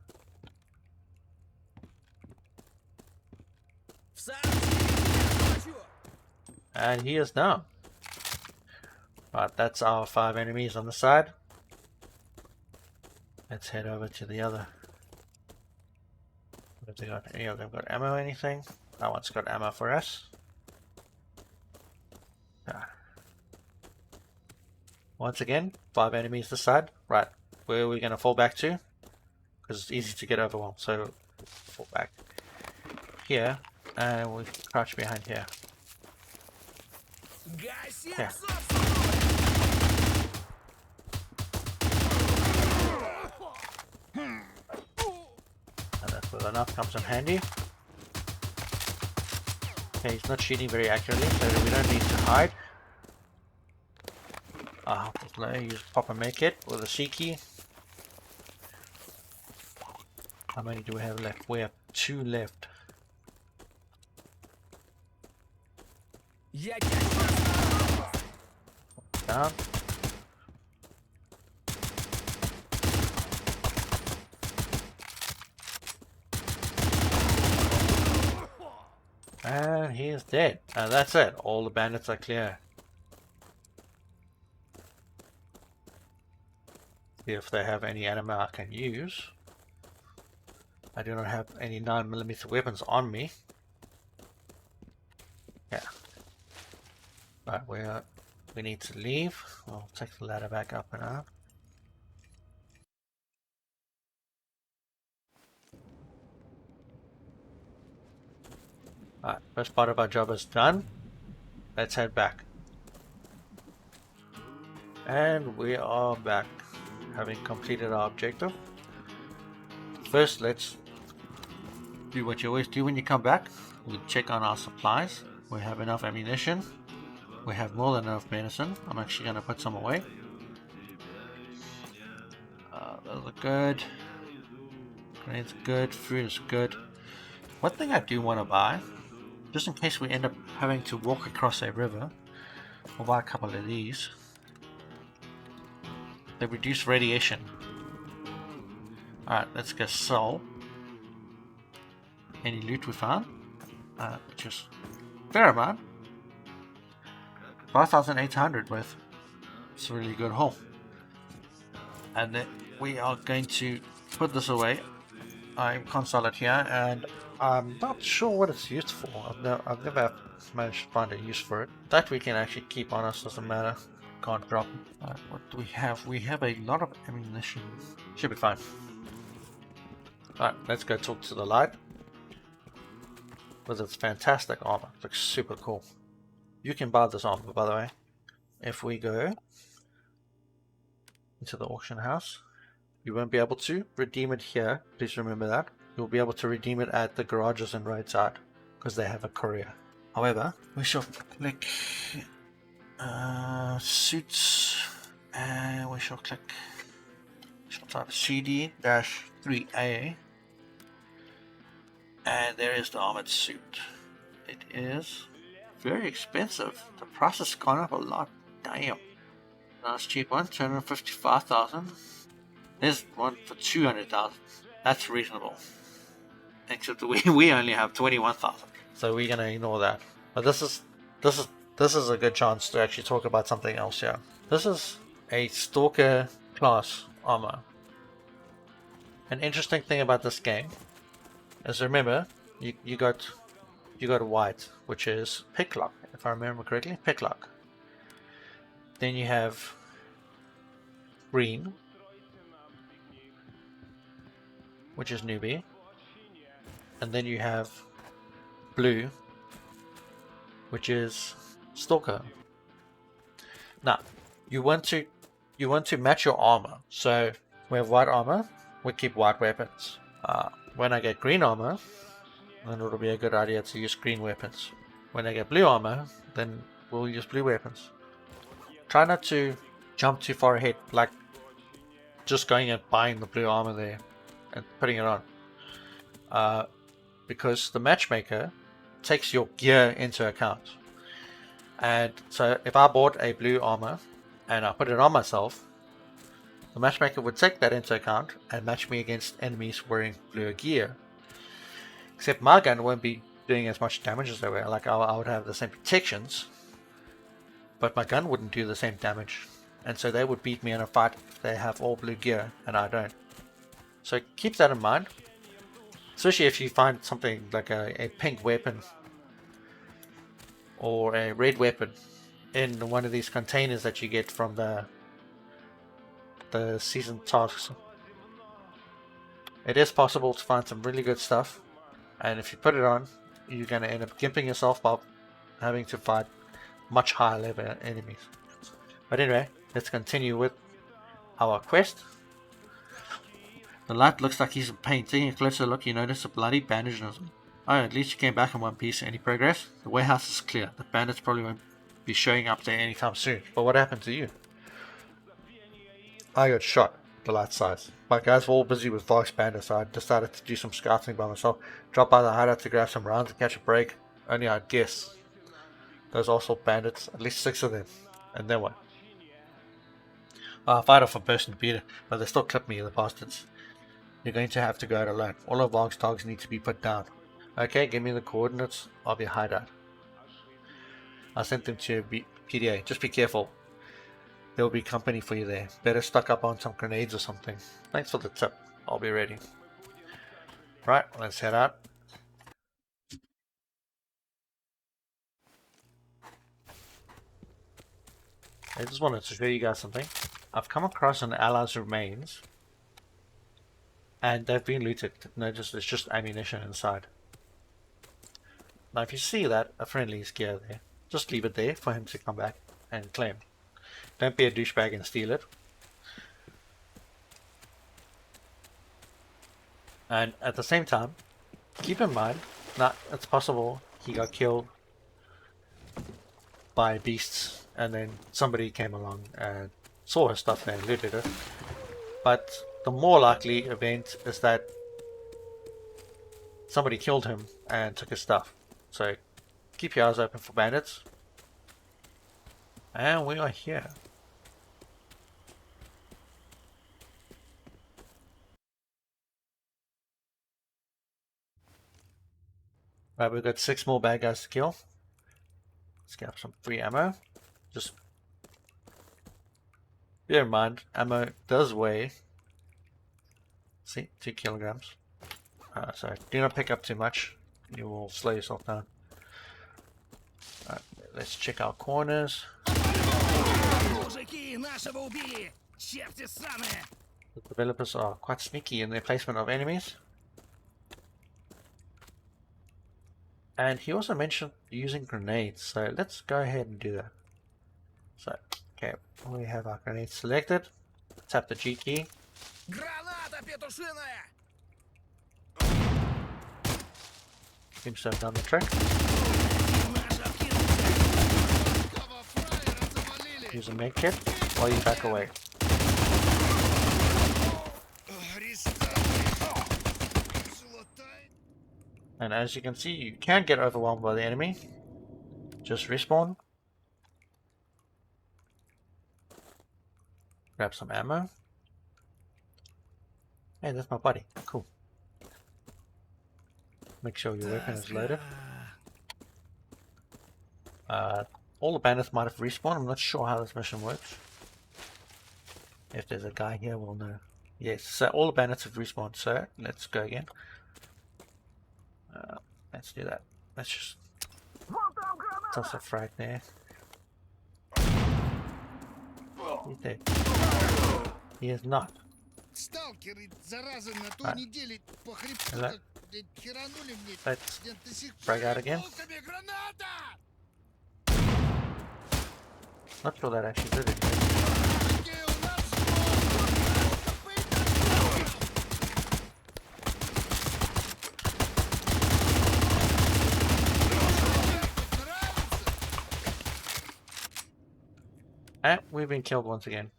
And he is down. Right, that's our 5 enemies on the side. Let's head over to the other. What have they got? Any of them got ammo or anything? That one's got ammo for us. Once again, 5 enemies this side. Right, where are we going to fall back to? Because it's easy to get overwhelmed. So, fall back here, and we crouch behind here. Yeah. And that's where the knife comes in handy. Okay, he's not shooting very accurately, so we don't need to hide. Use pop a med kit with a C key. How many do we have left? We have 2 left. Down. And he is dead. And that's it. All the bandits are clear. See if they have any ammo I can use. I do not have any 9mm weapons on me. Yeah. Right, we need to leave. I'll take the ladder back up and up. Alright, first part of our job is done. Let's head back. And we are back, having completed our objective. First, let's do what you always do when you come back. We check on our supplies. We have enough ammunition. We have more than enough medicine. I'm actually going to put some away. Those are good. Grenades are good. Food is good. One thing I do want to buy, just in case we end up having to walk across a river, we'll buy a couple of these. They reduce radiation. Alright, let's go sell any loot we found, which is a fair amount. 5,800 worth. It's a really good haul. And then we are going to put this away. I can't sell it here, and I'm not sure what it's used for. I've never managed to find a use for it. That we can actually keep on us, doesn't matter. Can't drop it. What do we have? We have a lot of ammunition. Should be fine. Alright, let's go talk to the light. With its fantastic armor. It looks super cool. You can buy this armor, by the way. If we go into the auction house, you won't be able to redeem it here. Please remember that. You'll be able to redeem it at the garages and roadside because they have a courier. However, we shall click suits, and we shall click. We shall type CD-3A, and there is the armored suit. It is very expensive. The price has gone up a lot. Damn. Nice cheap one, 255,000. There's one for 200,000. That's reasonable. Except we only have 21,000. So we're gonna ignore that. But this is a good chance to actually talk about something else here. This is a Stalker class armor. An interesting thing about this game is, remember, you got white, which is picklock, if I remember correctly, picklock. Then you have green, which is newbie, and then you have blue, which is stalker. Now, you want to match your armor. So we have white armor, we keep white weapons. When I get green armor, then it'll be a good idea to use green weapons. When I get blue armor, then we'll use blue weapons. Try not to jump too far ahead, like just going and buying the blue armor there and putting it on. Because the matchmaker takes your gear into account. And so if I bought a blue armor and I put it on myself, the matchmaker would take that into account and match me against enemies wearing blue gear. Except my gun won't be doing as much damage as they were. Like I would have the same protections, but my gun wouldn't do the same damage. And so they would beat me in a fight if they have all blue gear and I don't. So keep that in mind. Especially if you find something like a pink weapon or a red weapon in one of these containers that you get from the season tasks. It is possible to find some really good stuff, and if you put it on, you're going to end up gimping yourself by having to fight much higher level enemies. But anyway, let's continue with our quest. The light looks like he's in pain. Taking a closer look, you notice a bloody bandage on his arm. Oh, at least you came back in one piece. Any progress? The warehouse is clear. The bandits probably won't be showing up there anytime soon. But what happened to you? I got shot, the light sighs. My guys were all busy with Vox bandits, so I decided to do some scouting by myself. Drop by the hideout to grab some rounds and catch a break. Only I'd guess. Those also bandits, at least 6 of them. And then what? I fight off a person to beat it, but they still clip me, the bastards. You're going to have to go it alone. All of Vox dogs need to be put down. Okay, give me the coordinates of your hideout. I sent them to PDA. Just be careful. There will be company for you there. Better stock up on some grenades or something. Thanks for the tip. I'll be ready. Right, let's head out. I just wanted to show you guys something. I've come across an ally's remains, and they've been looted. Notice there's just ammunition inside. Now if you see that, a friendly's gear there, just leave it there for him to come back and claim. Don't be a douchebag and steal it. And at the same time, keep in mind, now it's possible he got killed by beasts and then somebody came along and saw his stuff and looted it. But the more likely event is that somebody killed him and took his stuff. So keep your eyes open for bandits. And we are here. Right, we've got 6 more bad guys to kill. Let's get some free ammo. Just bear in mind, ammo does weigh, see, 2 kilograms. So do not pick up too much. You will slow yourself down. Alright, let's check our corners. The developers are quite sneaky in their placement of enemies. And he also mentioned using grenades, so let's go ahead and do that. So, okay, we have our grenades selected. Tap the G key. Seems to have done the trick. Use a med kit while you back away. And as you can see, you can get overwhelmed by the enemy. Just respawn. Grab some ammo. Hey, that's my buddy. Cool. Make sure your weapon is loaded. All the bandits might have respawned. I'm not sure how this mission works. If there's a guy here, we'll know. Yes, so all the bandits have respawned, so let's go again. Let's do that. Let's just toss a frag there. He's dead. He is not. сталкеры, зараза, на той неделе по хребту that- как, блядь, херанули мне. Let's Я до сих break пор out again. болтами граната! Not sure that actually did it. Какие у нас копыта! Нравится? And we've been killed once again.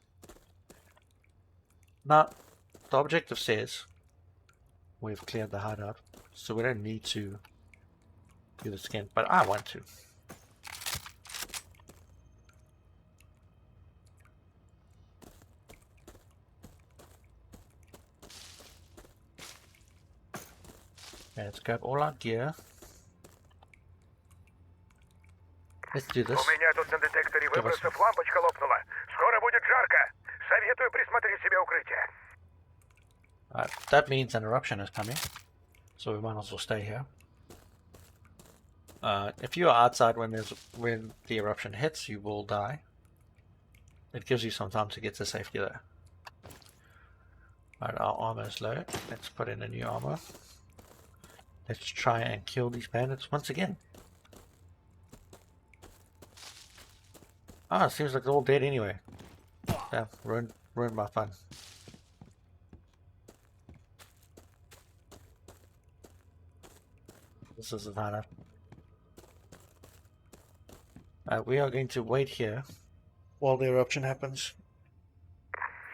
Now, the objective says we've cleared the hideout, so we don't need to do this again, but I want to. Okay, let's grab all our gear. Let's do this. У меня тут на детекторе Give us- выбросов лампочка лопнула. Скоро будет жарко. Советую присмотреть себе укрытие. That means an eruption is coming, so we might as well stay here. If you are outside when the eruption hits, you will die. It gives you some time to get to safety though. Right, our armor is low. Let's put in a new armor. Let's try and kill these bandits once again. Ah, it seems like they're all dead anyway. Damn, ruined my fun. This isn't enough. We are going to wait here while the eruption happens.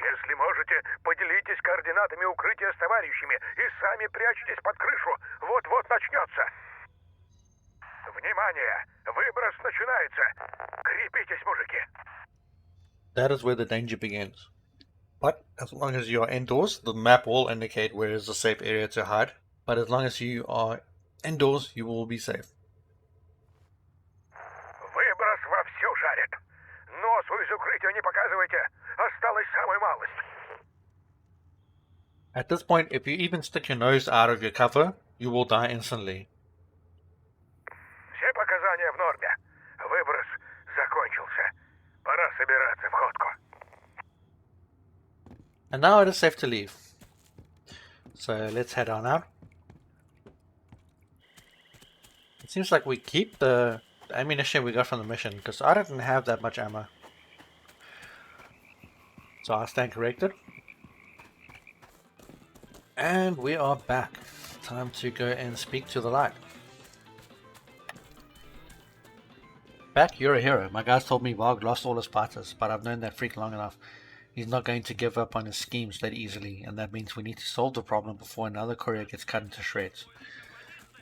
Если можете, поделитесь координатами укрытия с товарищами и сами прячьтесь под крышу. Вот-вот начнется. Внимание! Выброс начинается. Крепитесь, мужики. That is where the danger begins. But as long as you are indoors, the map will indicate where is a safe area to hide. But as long as you are indoors, you will be safe. Выброс вовсю жарит. Носу из укрытия не показывайте. Осталась самая малость. At this point, if you even stick your nose out of your cover, you will die instantly. Все показания в норме. Выброс закончился. Пора собираться в ходку. And now it is safe to leave. So let's head on out. It seems like we keep the ammunition we got from the mission, because I didn't have that much ammo. So I stand corrected. And we are back. Time to go and speak to the light. Back, you're a hero. My guys told me Varg lost all his fighters, but I've known that freak long enough. He's not going to give up on his schemes that easily, and that means we need to solve the problem before another courier gets cut into shreds.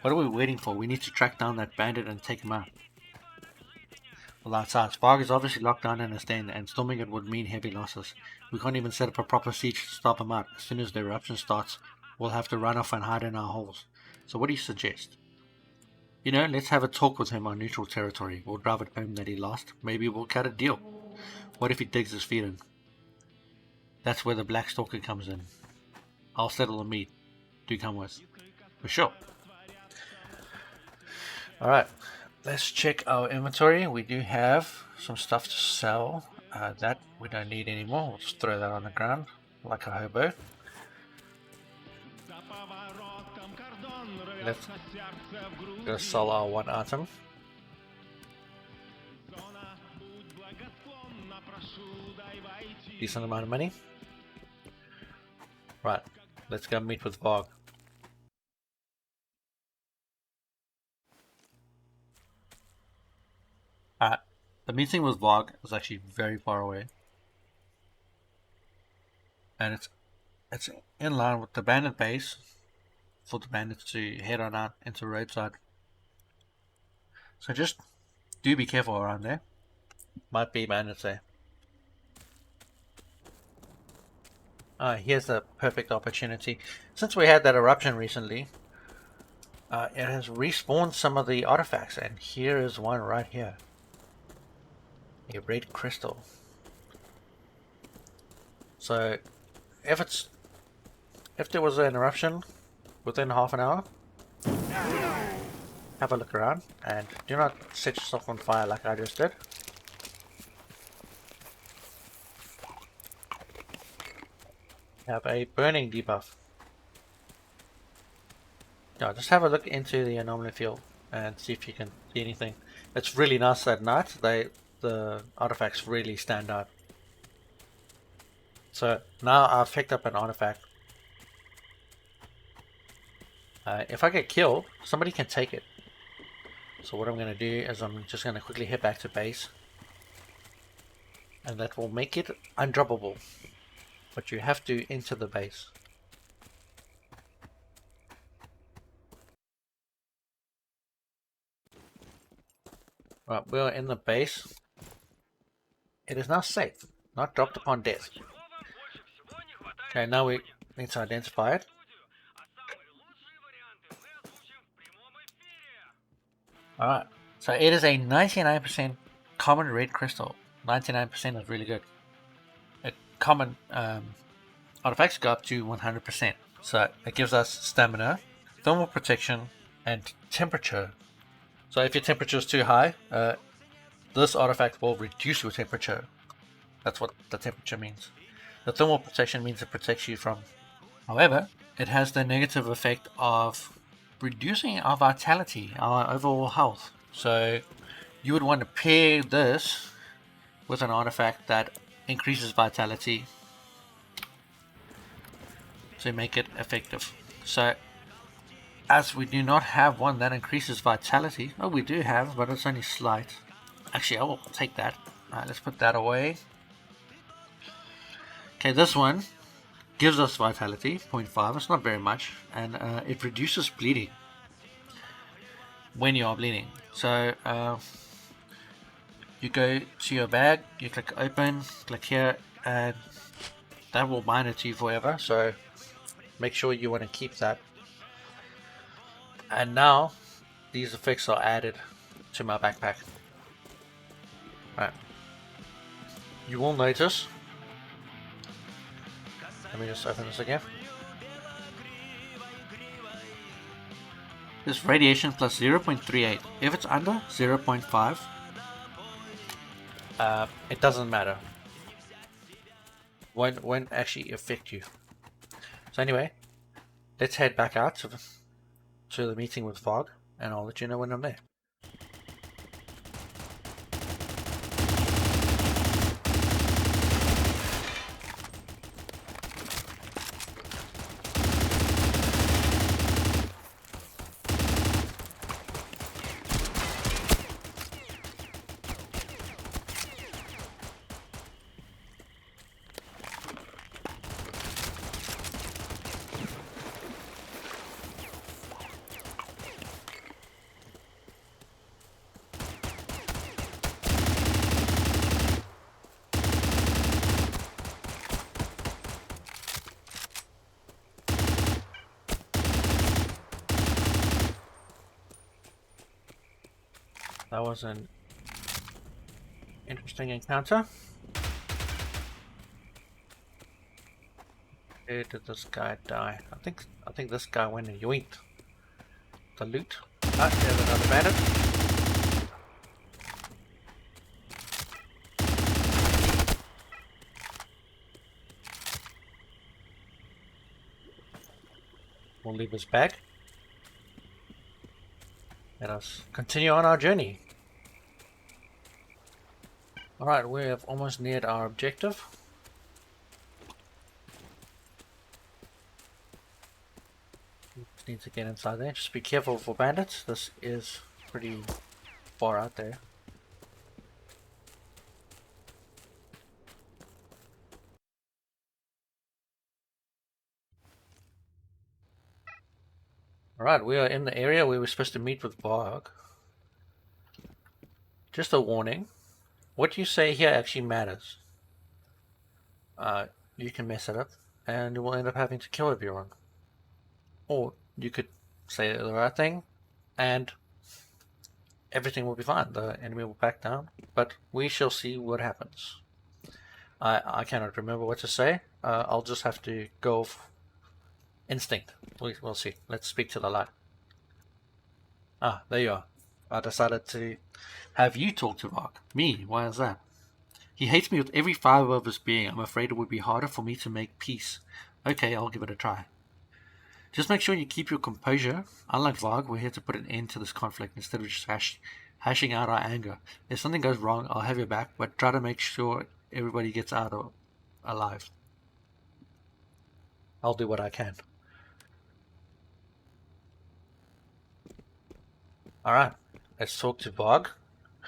What are we waiting for? We need to track down that bandit and take him out. Well, outside, Varg is obviously locked down in his den, and storming it would mean heavy losses. We can't even set up a proper siege to stop him out. As soon as the eruption starts, we'll have to run off and hide in our holes. So what do you suggest? You know, let's have a talk with him on neutral territory. We'll drive it home that he lost. Maybe we'll cut a deal. What if he digs his feet in? That's where the Black Stalker comes in. I'll settle the meat. Do come with. For sure. Alright, let's check our inventory. We do have some stuff to sell. That we don't need anymore. We'll just throw that on the ground like a hobo. Let's go sell our one item. Decent amount of money. Right, let's go meet with Varg. The meeting with Varg is actually very far away. And it's in line with the bandit base for the bandits to head on out into roadside. So just do be careful around there. Might be bandits there. Here's a perfect opportunity. Since we had that eruption recently, it has respawned some of the artifacts, and here is one right here. A red crystal. So if there was an eruption within half an hour, have a look around and do not set yourself on fire like I just did. have a burning debuff. Yeah, just have a look into the anomaly field and see if you can see anything. It's really nice at night. The artifacts really stand out. So now I've picked up an artifact. If I get killed, somebody can take it. So what I'm going to do is I'm just going to quickly head back to base. And that will make it undroppable. But you have to enter the base. Right, we're in the base. It is now safe, not dropped upon death. Okay, now we need to identify it. Alright, so it is a 99% common red crystal. 99% is really good. Common artifacts go up to 100%. So it gives us stamina, thermal protection, and temperature. So if your temperature is too high, this artifact will reduce your temperature. That's what the temperature means. The thermal protection means it protects you from. However, it has the negative effect of reducing our vitality, our overall health. So you would want to pair this with an artifact that increases vitality to make it effective. So as we do not have one that increases vitality, well, we do have, but it's only slight. Actually, I will take that. Alright, let's put that away. Okay, this one gives us vitality, 0.5, it's not very much, and it reduces bleeding when you are bleeding. So you go to your bag, you click open, click here, and that will bind it to you forever, so make sure you want to keep that. And now these effects are added to my backpack. Right. You will notice, let me just open this again. This radiation plus 0.38. If it's under 0.5, it doesn't matter. Won't actually affect you. So anyway, let's head back out to the meeting with Fog, and I'll let you know when I'm there. That was an interesting encounter. Where did this guy die? I think this guy went and yoinked the loot. Ah, there's another bandit. We'll leave his bag. Let us continue on our journey. Alright, we have almost neared our objective. Just need to get inside there. Just be careful for bandits. This is pretty far out there. Alright, we are in the area where we're supposed to meet with Varg. Just a warning. What you say here actually matters. You can mess it up, and you will end up having to kill everyone. Or you could say the right thing, and everything will be fine. The enemy will back down, but we shall see what happens. I cannot remember what to say. I'll just have to go instinct. We'll see. Let's speak to the light. Ah, there you are. I decided to have you talk to Varg. Me? Why is that? He hates me with every fiber of his being. I'm afraid it would be harder for me to make peace Okay, I'll give it a try. Just make sure you keep your composure. Unlike Varg, we're here to put an end to this conflict instead of just hashing out our anger. If something goes wrong, I'll have your back, but try to make sure everybody gets out alive. I'll do what I can. Alright, let's talk to Varg,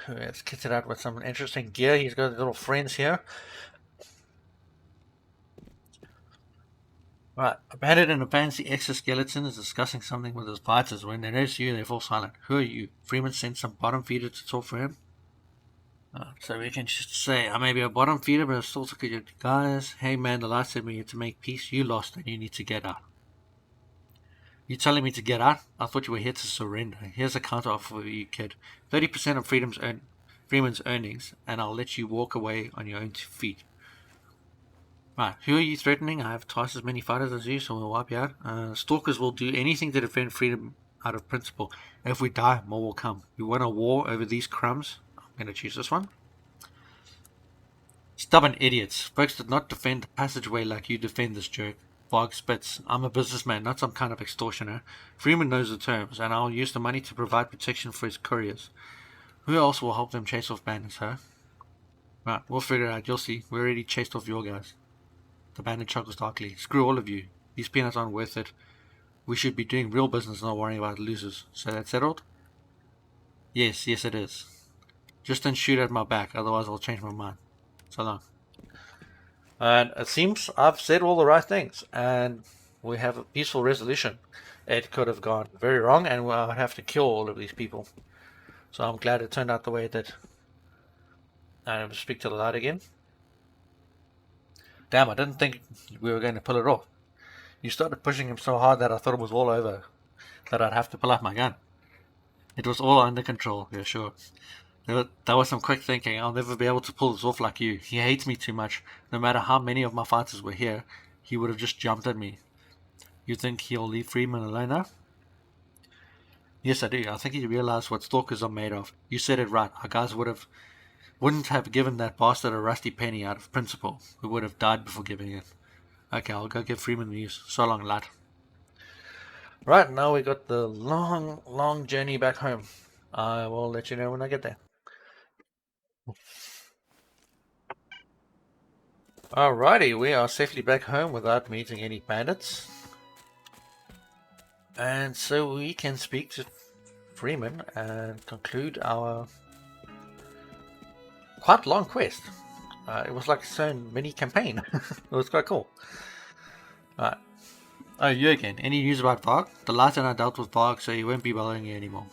who has kitted out with some interesting gear. He's got little friends here. Right, a bandit in a fancy exoskeleton is discussing something with his fighters. When they notice you, they fall silent. Who are you? Freeman sent some bottom feeder to talk for him. So we can just say, I may be a bottom feeder, but I still took your guys. Hey man, the light said we had to make peace. You lost and you need to get out. You telling me to get out? I thought you were here to surrender. Here's a counter offer for you, kid. 30% of Freeman's earnings, and I'll let you walk away on your own 2 feet. Right, who are you threatening? I have twice as many fighters as you, so we'll wipe you out. Stalkers will do anything to defend freedom out of principle. If we die, more will come. You want a war over these crumbs? I'm going to choose this one. Stubborn idiots. Folks did not defend the passageway like you defend this jerk. Varg spits. I'm a businessman, not some kind of extortioner. Freeman knows the terms, and I'll use the money to provide protection for his couriers. Who else will help them chase off bandits, huh? Right, we'll figure it out. You'll see. We already chased off your guys. The bandit chuckles darkly. Screw all of you. These peanuts aren't worth it. We should be doing real business, not worrying about losers. So that's settled? Yes it is. Just don't shoot at my back, otherwise I'll change my mind. So long. And it seems I've said all the right things, and we have a peaceful resolution. It could have gone very wrong, and I would have to kill all of these people. So I'm glad it turned out the way it did. And speak to the light again. Damn, I didn't think we were going to pull it off. You started pushing him so hard that I thought it was all over, that I'd have to pull out my gun. It was all under control, you're sure. That was some quick thinking. I'll never be able to pull this off like you. He hates me too much. No matter how many of my fighters were here, he would have just jumped at me. You think he'll leave Freeman alone now? Yes, I do. I think he realized what stalkers are made of. You said it right. Our guys wouldn't have given that bastard a rusty penny out of principle. We would have died before giving it. Okay, I'll go give Freeman the news. So long, lad. Right, now we got the long journey back home. I will let you know when I get there. Alrighty, we are safely back home without meeting any bandits. And so we can speak to Freeman and conclude our quite long quest. It was like so mini campaign. It was quite cool. Alright. Oh, you again. Any news about Varg? The light and I dealt with Varg, so he won't be bothering you anymore.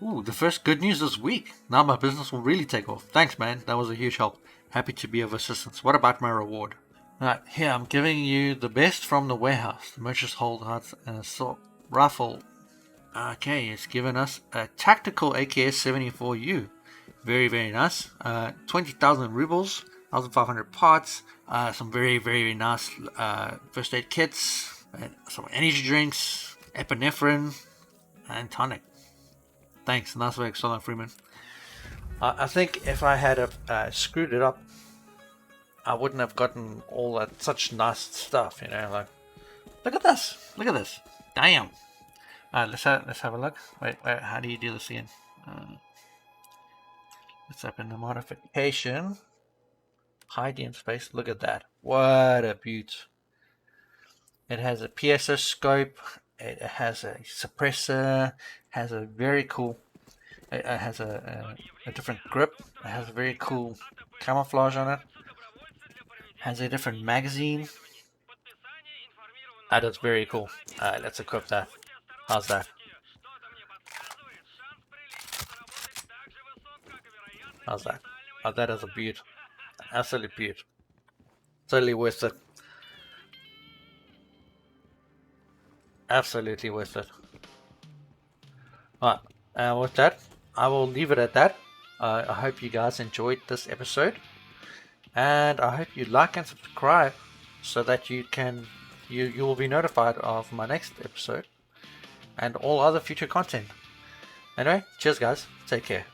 Ooh, the first good news this week. Now my business will really take off. Thanks, man. That was a huge help. Happy to be of assistance. What about my reward? Alright, here I'm giving you the best from the warehouse. The merchants hold out an assault rifle. Okay, it's given us a tactical AKS-74U. Very, very nice. 20,000 rubles, 1,500 parts, some very, very nice first aid kits, some energy drinks, epinephrine, and tonic. Thanks, nice work, so long, Freeman. I think if I had screwed it up, I wouldn't have gotten all that such nice stuff, you know. Like, look at this, damn. Let's have a look. Wait, how do you do this again? Let's open the modification. Hide in space. Look at that. What a beaut. It has a PSO scope. It has a suppressor. Has a very cool. It has a different grip. It has a very cool camouflage on it. Has a different magazine. That is very cool. Let's equip that. How's that? How's that? Oh, that is a beaut. Absolute beaut. Totally worth it. Absolutely worth it. Alright, with that, I will leave it at that. I hope you guys enjoyed this episode. And I hope you like and subscribe so that you will be notified of my next episode and all other future content. Anyway, cheers guys. Take care.